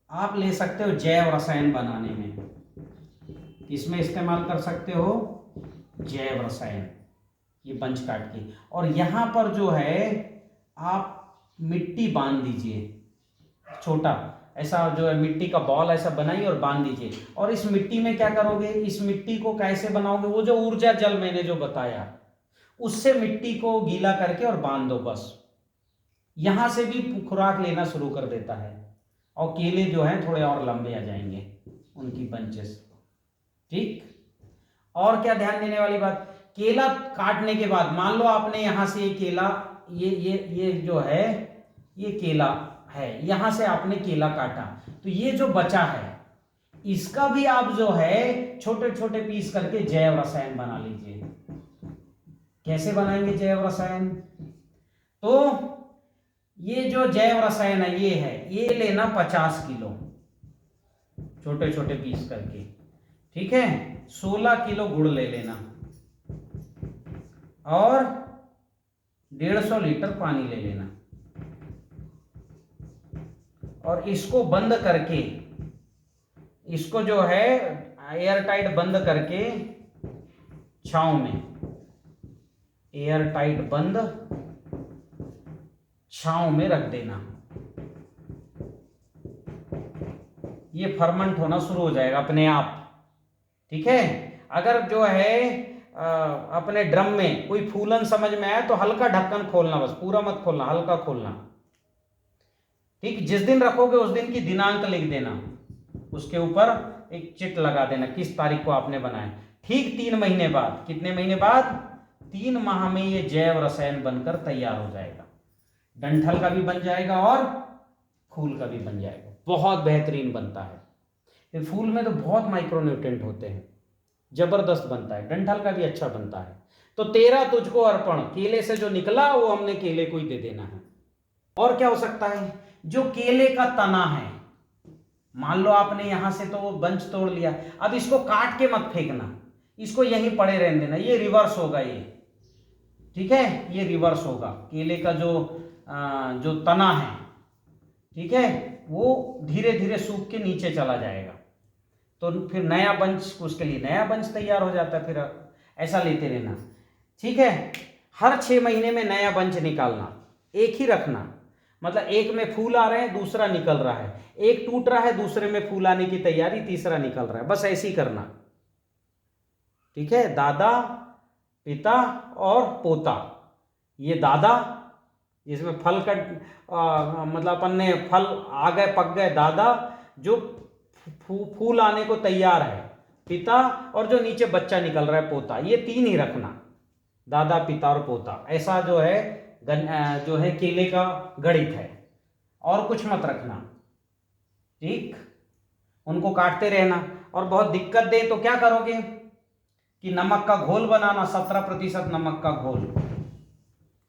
आप ले सकते हो जैव रसायन बनाने में। इसमें इस्तेमाल कर सकते हो जैव रसायन, ये बंच काट के। और यहाँ पर जो है आप मिट्टी बांध दीजिए, छोटा ऐसा जो है मिट्टी का बॉल ऐसा बनाइए और बांध दीजिए। और इस मिट्टी में क्या करोगे, इस मिट्टी को कैसे बनाओगे, वो जो ऊर्जा जल मैंने जो बताया उससे मिट्टी को गीला करके और बांध दो बस। यहां से भी खुराक लेना शुरू कर देता है और केले जो हैं थोड़े और लंबे आ जाएंगे उनकी बंचेस। ठीक। और क्या ध्यान देने वाली बात, केला काटने के बाद मान लो आपने यहां से ये केला ये जो है ये केला है, यहां से आपने केला काटा तो ये जो बचा है इसका भी आप जो है छोटे छोटे पीस करके जैव रसायन बना लीजिए। कैसे बनाएंगे जैव रसायन, तो ये जो जैव रसायन है ये लेना 50 किलो छोटे छोटे पीस करके। ठीक है। 16 किलो गुड़ ले लेना और 150 लीटर पानी ले लेना और इसको बंद करके, इसको जो है एयर टाइट बंद करके छांव में, एयर टाइट बंद छांव में रख देना। ये फर्मेंट होना शुरू हो जाएगा अपने आप। ठीक है। अगर जो है अपने ड्रम में कोई फूलन समझ में आया तो हल्का ढक्कन खोलना, बस पूरा मत खोलना, हल्का खोलना। ठीक। जिस दिन रखोगे उस दिन की दिनांक लिख देना, उसके ऊपर एक चिट लगा देना किस तारीख को आपने बनाया। ठीक 3 महीने बाद, कितने महीने बाद, 3 माह में ये जैव रसायन बनकर तैयार हो जाएगा। डंठल का भी बन जाएगा और फूल का भी बन जाएगा। बहुत बेहतरीन बनता है। फूल में तो बहुत माइक्रोन्यूट्रिएंट होते हैं, जबरदस्त बनता है। डंठल का भी अच्छा बनता है। तो 13 तुझको अर्पण, केले से जो निकला वो हमने केले को ही दे देना है। और क्या हो सकता है, जो केले का तना है, मान लो आपने यहां से तो वो बंच तोड़ लिया, अब इसको काट के मत फेंकना, इसको यहीं पड़े रहने देना। ये रिवर्स होगा ये। ठीक है। ये रिवर्स होगा। केले का जो तना है, ठीक है, वो धीरे धीरे सूख के नीचे चला जाएगा। तो फिर नया बंच, उसके लिए नया बंच तैयार हो जाता है। फिर ऐसा लेते रहना। ठीक है। हर 6 महीने में नया बंच निकालना, एक ही रखना। मतलब एक में फूल आ रहे हैं, दूसरा निकल रहा है, एक टूट रहा है, दूसरे में फूल आने की तैयारी, तीसरा निकल रहा है। बस ऐसे ही करना। ठीक है। दादा, पिता और पोता। ये दादा जिसमें फल का मतलब अपन ने फल आ गए, पक गए, दादा जो फूल आने को तैयार है, पिता, और जो नीचे बच्चा निकल रहा है पोता। ये 3 ही रखना, दादा, पिता और पोता। ऐसा जो है केले का गणित है। और कुछ मत रखना। ठीक। उनको काटते रहना। और बहुत दिक्कत दे तो क्या करोगे कि नमक का घोल बनाना, 17% नमक का घोल।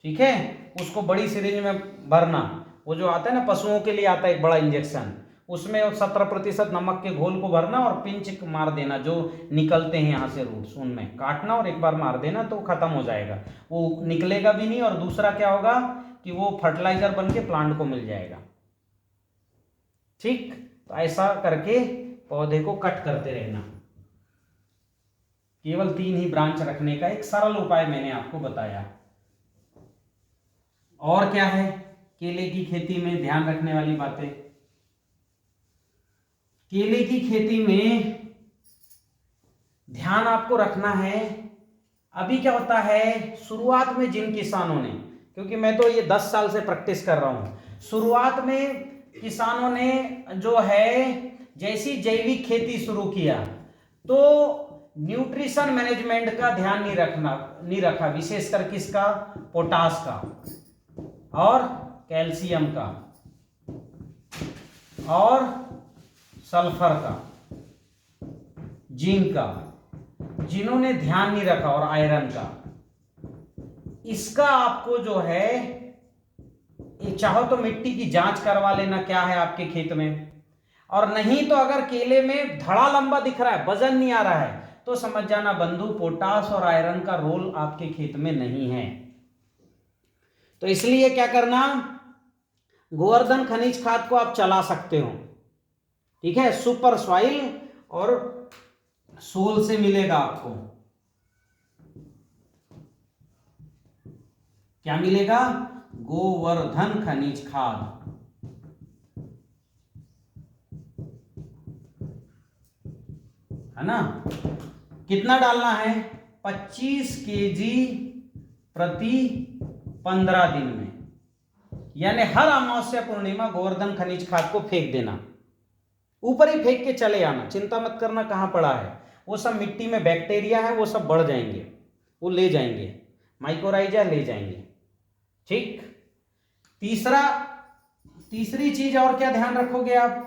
ठीक है। उसको बड़ी सिरिंज में भरना, वो जो आता है ना पशुओं के लिए आता है एक बड़ा इंजेक्शन, उसमें 17% नमक के घोल को भरना और पिंच मार देना, जो निकलते हैं यहाँ से रूट्स, उनमें काटना और एक बार मार देना तो खत्म हो जाएगा। वो निकलेगा भी नहीं। और दूसरा क्या होगा कि वो फर्टिलाइजर बन के प्लांट को मिल जाएगा। ठीक। तो ऐसा करके पौधे को कट करते रहना। केवल 3 ही ब्रांच रखने का एक सरल उपाय मैंने आपको बताया। और क्या है केले की खेती में ध्यान रखने वाली बातें? केले की खेती में ध्यान आपको रखना है। अभी क्या होता है, शुरुआत में जिन किसानों ने, क्योंकि मैं तो ये 10 साल से प्रैक्टिस कर रहा हूं, शुरुआत में किसानों ने जो है जैसी जैविक खेती शुरू किया तो न्यूट्रिशन मैनेजमेंट का ध्यान नहीं रखा, विशेषकर किसका, पोटास का और कैल्शियम का और सल्फर का, जिंक का, जिन्होंने ध्यान नहीं रखा, और आयरन का। इसका आपको जो है चाहो तो मिट्टी की जांच करवा लेना क्या है आपके खेत में, और नहीं तो अगर केले में धड़ा लंबा दिख रहा है, वजन नहीं आ रहा है, तो समझ जाना बंधु पोटास और आयरन का रोल आपके खेत में नहीं है। तो इसलिए क्या करना, गोवर्धन खनिज खाद को आप चला सकते हो, ठीक है। सुपर सॉइल और सोल से मिलेगा आपको, क्या मिलेगा? गोवर्धन खनिज खाद। है ना? कितना डालना है? 25 केजी प्रति 15 दिन में, यानी हर अमावस्या पूर्णिमा गोवर्धन खनिज खाद को फेंक देना, ऊपर ही फेंक के चले आना, चिंता मत करना कहां पड़ा है। वो सब मिट्टी में बैक्टीरिया है, वो सब बढ़ जाएंगे, वो ले जाएंगे, माइकोराइजा ले जाएंगे, ठीक। तीसरी चीज और क्या ध्यान रखोगे आप?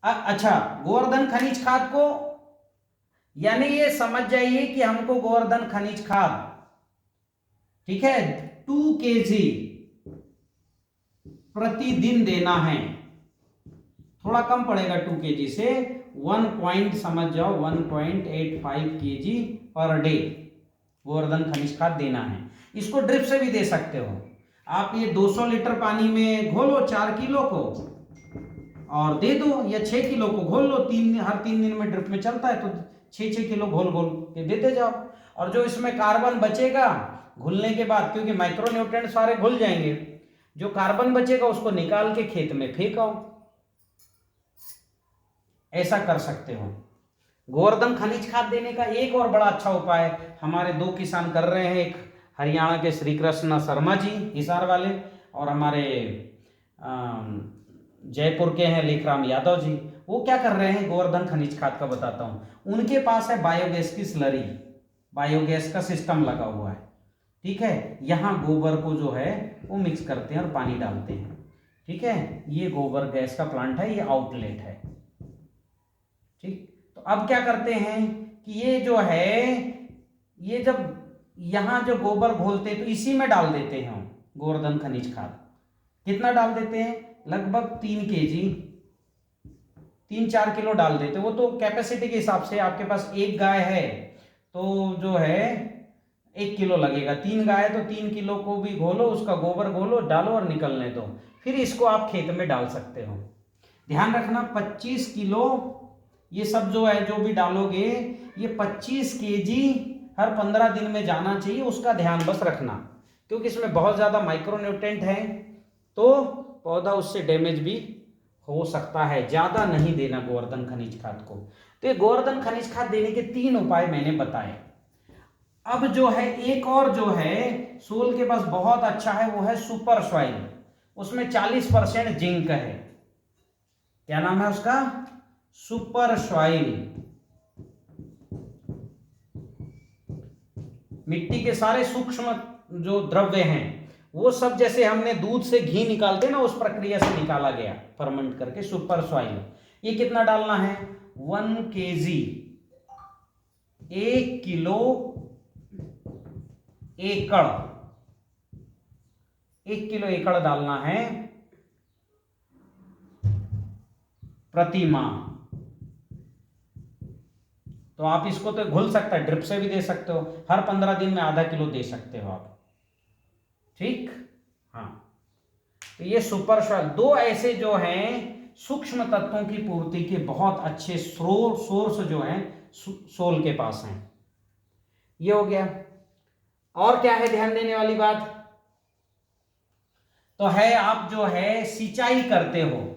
अच्छा, गोवर्धन खनिज खाद को, यानी ये समझ जाइए कि हमको गोवर्धन खनिज खाद, ठीक है, 2 केजी प्रतिदिन देना है। थोड़ा कम पड़ेगा 2 केजी से, 1.85 केजी पर डे गोवर्धन खनिज खाद देना है। इसको ड्रिप से भी दे सकते हो आप। ये 200 लीटर पानी में घोलो 4 किलो को और दे दो, या 6 किलो को घोल लो, हर 3 दिन में ड्रिप में चलता है तो 6 किलो घोल के देते जाओ। और जो इसमें कार्बन बचेगा घुलने के बाद, क्योंकि माइक्रोन्यूट्रिएंट सारे घुल जाएंगे, जो कार्बन बचेगा उसको निकाल के खेत में फेंकाओ, ऐसा कर सकते हो। गोवर्धन खनिज खाद देने का एक और बड़ा अच्छा उपाय हमारे 2 किसान कर रहे हैं, एक हरियाणा के श्री कृष्ण शर्मा जी हिसार वाले, और हमारे जयपुर के हैं लेखराम यादव जी। वो क्या कर रहे हैं गोवर्धन खनिज खाद का बताता हूं। उनके पास है बायोगैस की स्लरी, बायोगैस का सिस्टम लगा हुआ है, ठीक है। यहाँ गोबर को जो है वो मिक्स करते हैं और पानी डालते हैं, ठीक है। ये गोबर गैस का प्लांट है, ये आउटलेट है, ठीक। तो अब क्या करते हैं कि ये जो है, ये जब यहाँ जो गोबर घोलते हैं तो इसी में डाल देते हैं हम गोवर्धन खनिज खाद। कितना डाल देते हैं? लगभग 3 केजी, 3-4 किलो डाल देते हैं। वो तो कैपेसिटी के हिसाब से, आपके पास एक गाय है तो जो है 1 किलो लगेगा, 3 गाय तो 3 किलो को भी घोलो, उसका गोबर घोलो, डालो और निकलने दो, फिर इसको आप खेत में डाल सकते हो। ध्यान रखना 25 किलो ये सब जो है, जो भी डालोगे, ये 25 केजी हर 15 दिन में जाना चाहिए, उसका ध्यान बस रखना, क्योंकि इसमें बहुत ज़्यादा माइक्रोन्यूट्रिएंट है तो पौधा उससे डैमेज भी हो सकता है। ज़्यादा नहीं देना गोवर्धन खनिज खाद को। तो ये गोवर्धन खनिज खाद देने के 3 उपाय मैंने बताए। अब जो है एक और जो है सोल के पास बहुत अच्छा है, वो है सुपर सॉइल। उसमें 40% जिंक है। क्या नाम है उसका? Super soil. मिट्टी के सारे सूक्ष्म जो द्रव्य हैं वो सब, जैसे हमने दूध से घी निकालते ना, उस प्रक्रिया से निकाला गया फर्मेंट करके, सुपर सॉइल। ये कितना डालना है? 1 केजी, 1 किलो एकड़, 1 किलो एकड़ डालना है प्रति माह। तो आप इसको तो घुल सकता है, ड्रिप से भी दे सकते हो, हर 15 दिन में आधा किलो दे सकते हो आप, ठीक। हाँ, तो ये सुपर सॉइल 2 ऐसे जो हैं सूक्ष्म तत्वों की पूर्ति के बहुत अच्छे सोर्स जो हैं सोल के पास हैं। ये हो गया। और क्या है ध्यान देने वाली बात? तो है आप जो है सिंचाई करते हो,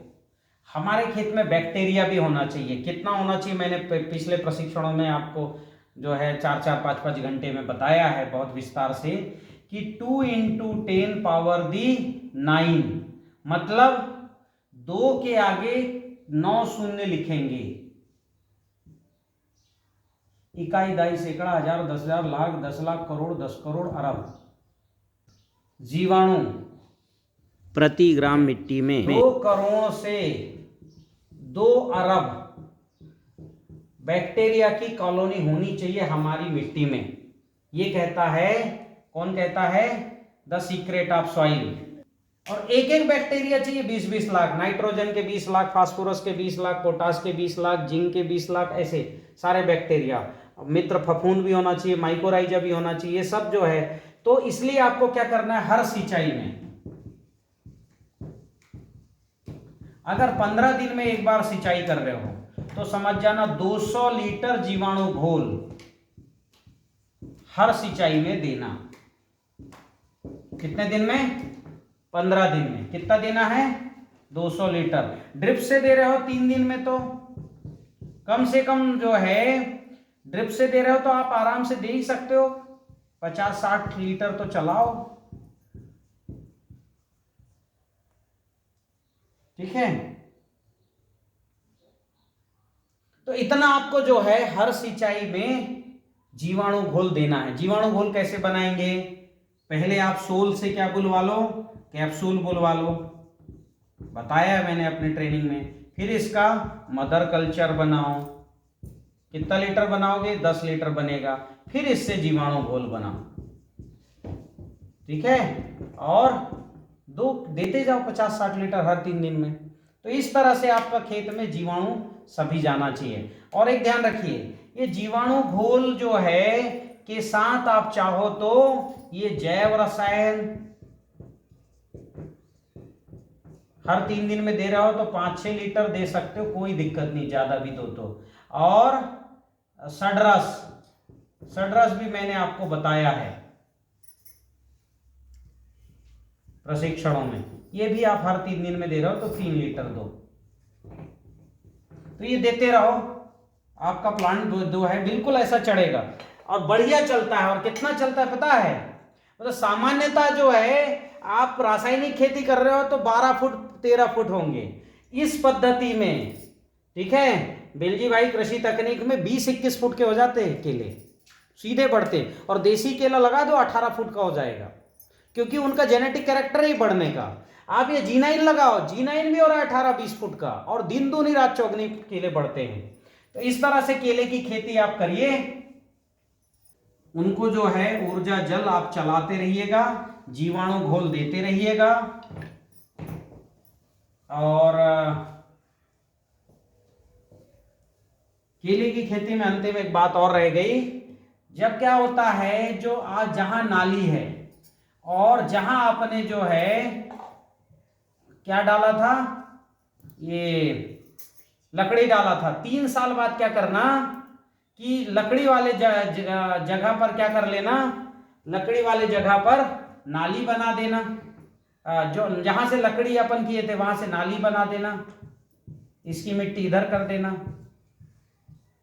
हमारे खेत में बैक्टीरिया भी होना चाहिए। कितना होना चाहिए मैंने पिछले प्रशिक्षणों में आपको जो है 4-4, 5-5 घंटे में बताया है बहुत विस्तार से कि 2 × 10 पावर दी 9, मतलब 2 के आगे 9 शून्य लिखेंगे। इकाई, दाई, सैकड़ा, हजार, 10,000, लाख, 10 लाख, करोड़, 10 करोड़, अरब जीवाणु प्रति ग्राम मिट्टी में 2 करोड़ से 2 अरब बैक्टीरिया की कॉलोनी होनी चाहिए हमारी मिट्टी में। ये कहता है, कौन कहता है? The secret of soil. और एक एक बैक्टीरिया चाहिए 20-20 लाख, नाइट्रोजन के 20 लाख, फास्फोरस के 20 लाख, पोटास के 20 लाख, जिंक के 20 लाख, ऐसे सारे बैक्टीरिया। मित्र फफूंद भी होना चाहिए, माइकोराइजा भी होना चाहिए, सब जो है। तो इसलिए आपको क्या करना है, हर सिंचाई में अगर 15 दिन में एक बार सिंचाई कर रहे हो तो समझ जाना 200 लीटर जीवाणु घोल हर सिंचाई में देना। कितने दिन में? 15 दिन में। कितना देना है? 200 लीटर। ड्रिप से दे रहे हो 3 दिन में तो कम से कम जो है, ड्रिप से दे रहे हो तो आप आराम से दे ही सकते हो, 50-60 लीटर तो चलाओ। ठीक है, तो इतना आपको जो है हर सिंचाई में जीवाणु घोल देना है। जीवाणु घोल कैसे बनाएंगे? पहले आप सोल से क्या बुलवा लो? कैप्सूल बुलवा लो, बताया है मैंने अपने ट्रेनिंग में। फिर इसका मदर कल्चर बनाओ। कितना लीटर बनाओगे? 10 लीटर बनेगा। फिर इससे जीवाणु घोल बनाओ। ठीक है, और दो देते जाओ 50-60 लीटर हर 3 दिन में। तो इस तरह से आपका खेत में जीवाणु सभी जाना चाहिए। और एक ध्यान रखिए, ये जीवाणु घोल जो है के साथ आप चाहो तो ये जैव रसायन हर 3 दिन में दे रहा हो तो 5-6 लीटर दे सकते हो, कोई दिक्कत नहीं, ज्यादा भी दो तो। और सडरस भी मैंने आपको बताया है प्रशिक्षणों में, ये भी आप हर 3 दिन में दे रहे हो तो 3 लीटर दो। तो ये देते रहो, आपका प्लांट दो है बिल्कुल ऐसा चढ़ेगा और बढ़िया चलता है। और कितना चलता है पता है? मतलब सामान्यतः जो है आप रासायनिक खेती कर रहे हो तो 12 फुट 13 फुट होंगे। इस पद्धति में, ठीक है, बेलजी भाई कृषि तकनीक में 20-21 फुट के हो जाते हैं केले, सीधे बढ़ते। और देसी केला लगा दो 18 फुट का हो जाएगा, क्योंकि उनका जेनेटिक कैरेक्टर ही बढ़ने का। आप ये G9 लगाओ, G9 भी हो रहा है 18-20 फुट का, और दिन दूनी रात चौगनी केले बढ़ते हैं। तो इस तरह से केले की खेती आप करिए। उनको जो है ऊर्जा जल आप चलाते रहिएगा, जीवाणु घोल देते रहिएगा। और केले की खेती में अंतिम एक बात और रह गई। जब क्या होता है, जो आज जहां नाली है और जहां आपने जो है क्या डाला था, ये लकड़ी डाला था, 3 साल बाद क्या करना कि लकड़ी वाले जगह पर क्या कर लेना, लकड़ी वाले जगह पर नाली बना देना। जो जहां से लकड़ी अपन किए थे वहां से नाली बना देना, इसकी मिट्टी इधर कर देना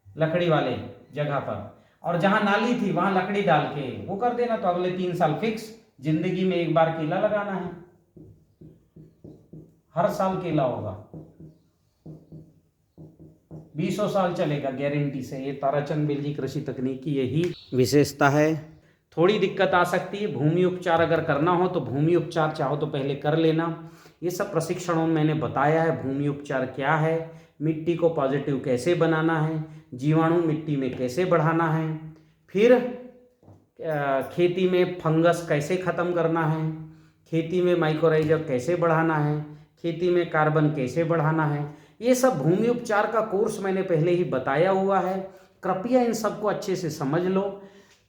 लकड़ी वाले जगह पर, और जहां नाली थी वहां लकड़ी डाल के वो कर देना। तो अगले 3 साल फिक्स, जिंदगी में एक बार केला लगाना है, हर साल केला होगा, 20 साल चलेगा गारंटी से। ये ताराचंद बेलजी कृषि तकनीक की यही विशेषता है। थोड़ी दिक्कत आ सकती है, भूमि उपचार अगर करना हो तो भूमि उपचार चाहो तो पहले कर लेना। ये सब प्रशिक्षणों में मैंने बताया है, भूमि उपचार क्या है, मिट्टी को पॉजिटिव कैसे बनाना है, जीवाणु मिट्टी में कैसे बढ़ाना है, फिर खेती में फंगस कैसे ख़त्म करना है, खेती में माइक्रोराइजा कैसे बढ़ाना है, खेती में कार्बन कैसे बढ़ाना है। ये सब भूमि उपचार का कोर्स मैंने पहले ही बताया हुआ है। कृपया इन सबको अच्छे से समझ लो,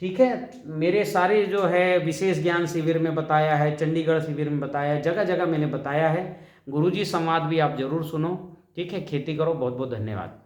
ठीक है। मेरे सारे जो है विशेष ज्ञान शिविर में बताया है, चंडीगढ़ शिविर में बताया है, जगह जगह मैंने बताया है। गुरुजी संवाद भी आप जरूर सुनो, ठीक है। खेती करो। बहुत बहुत धन्यवाद।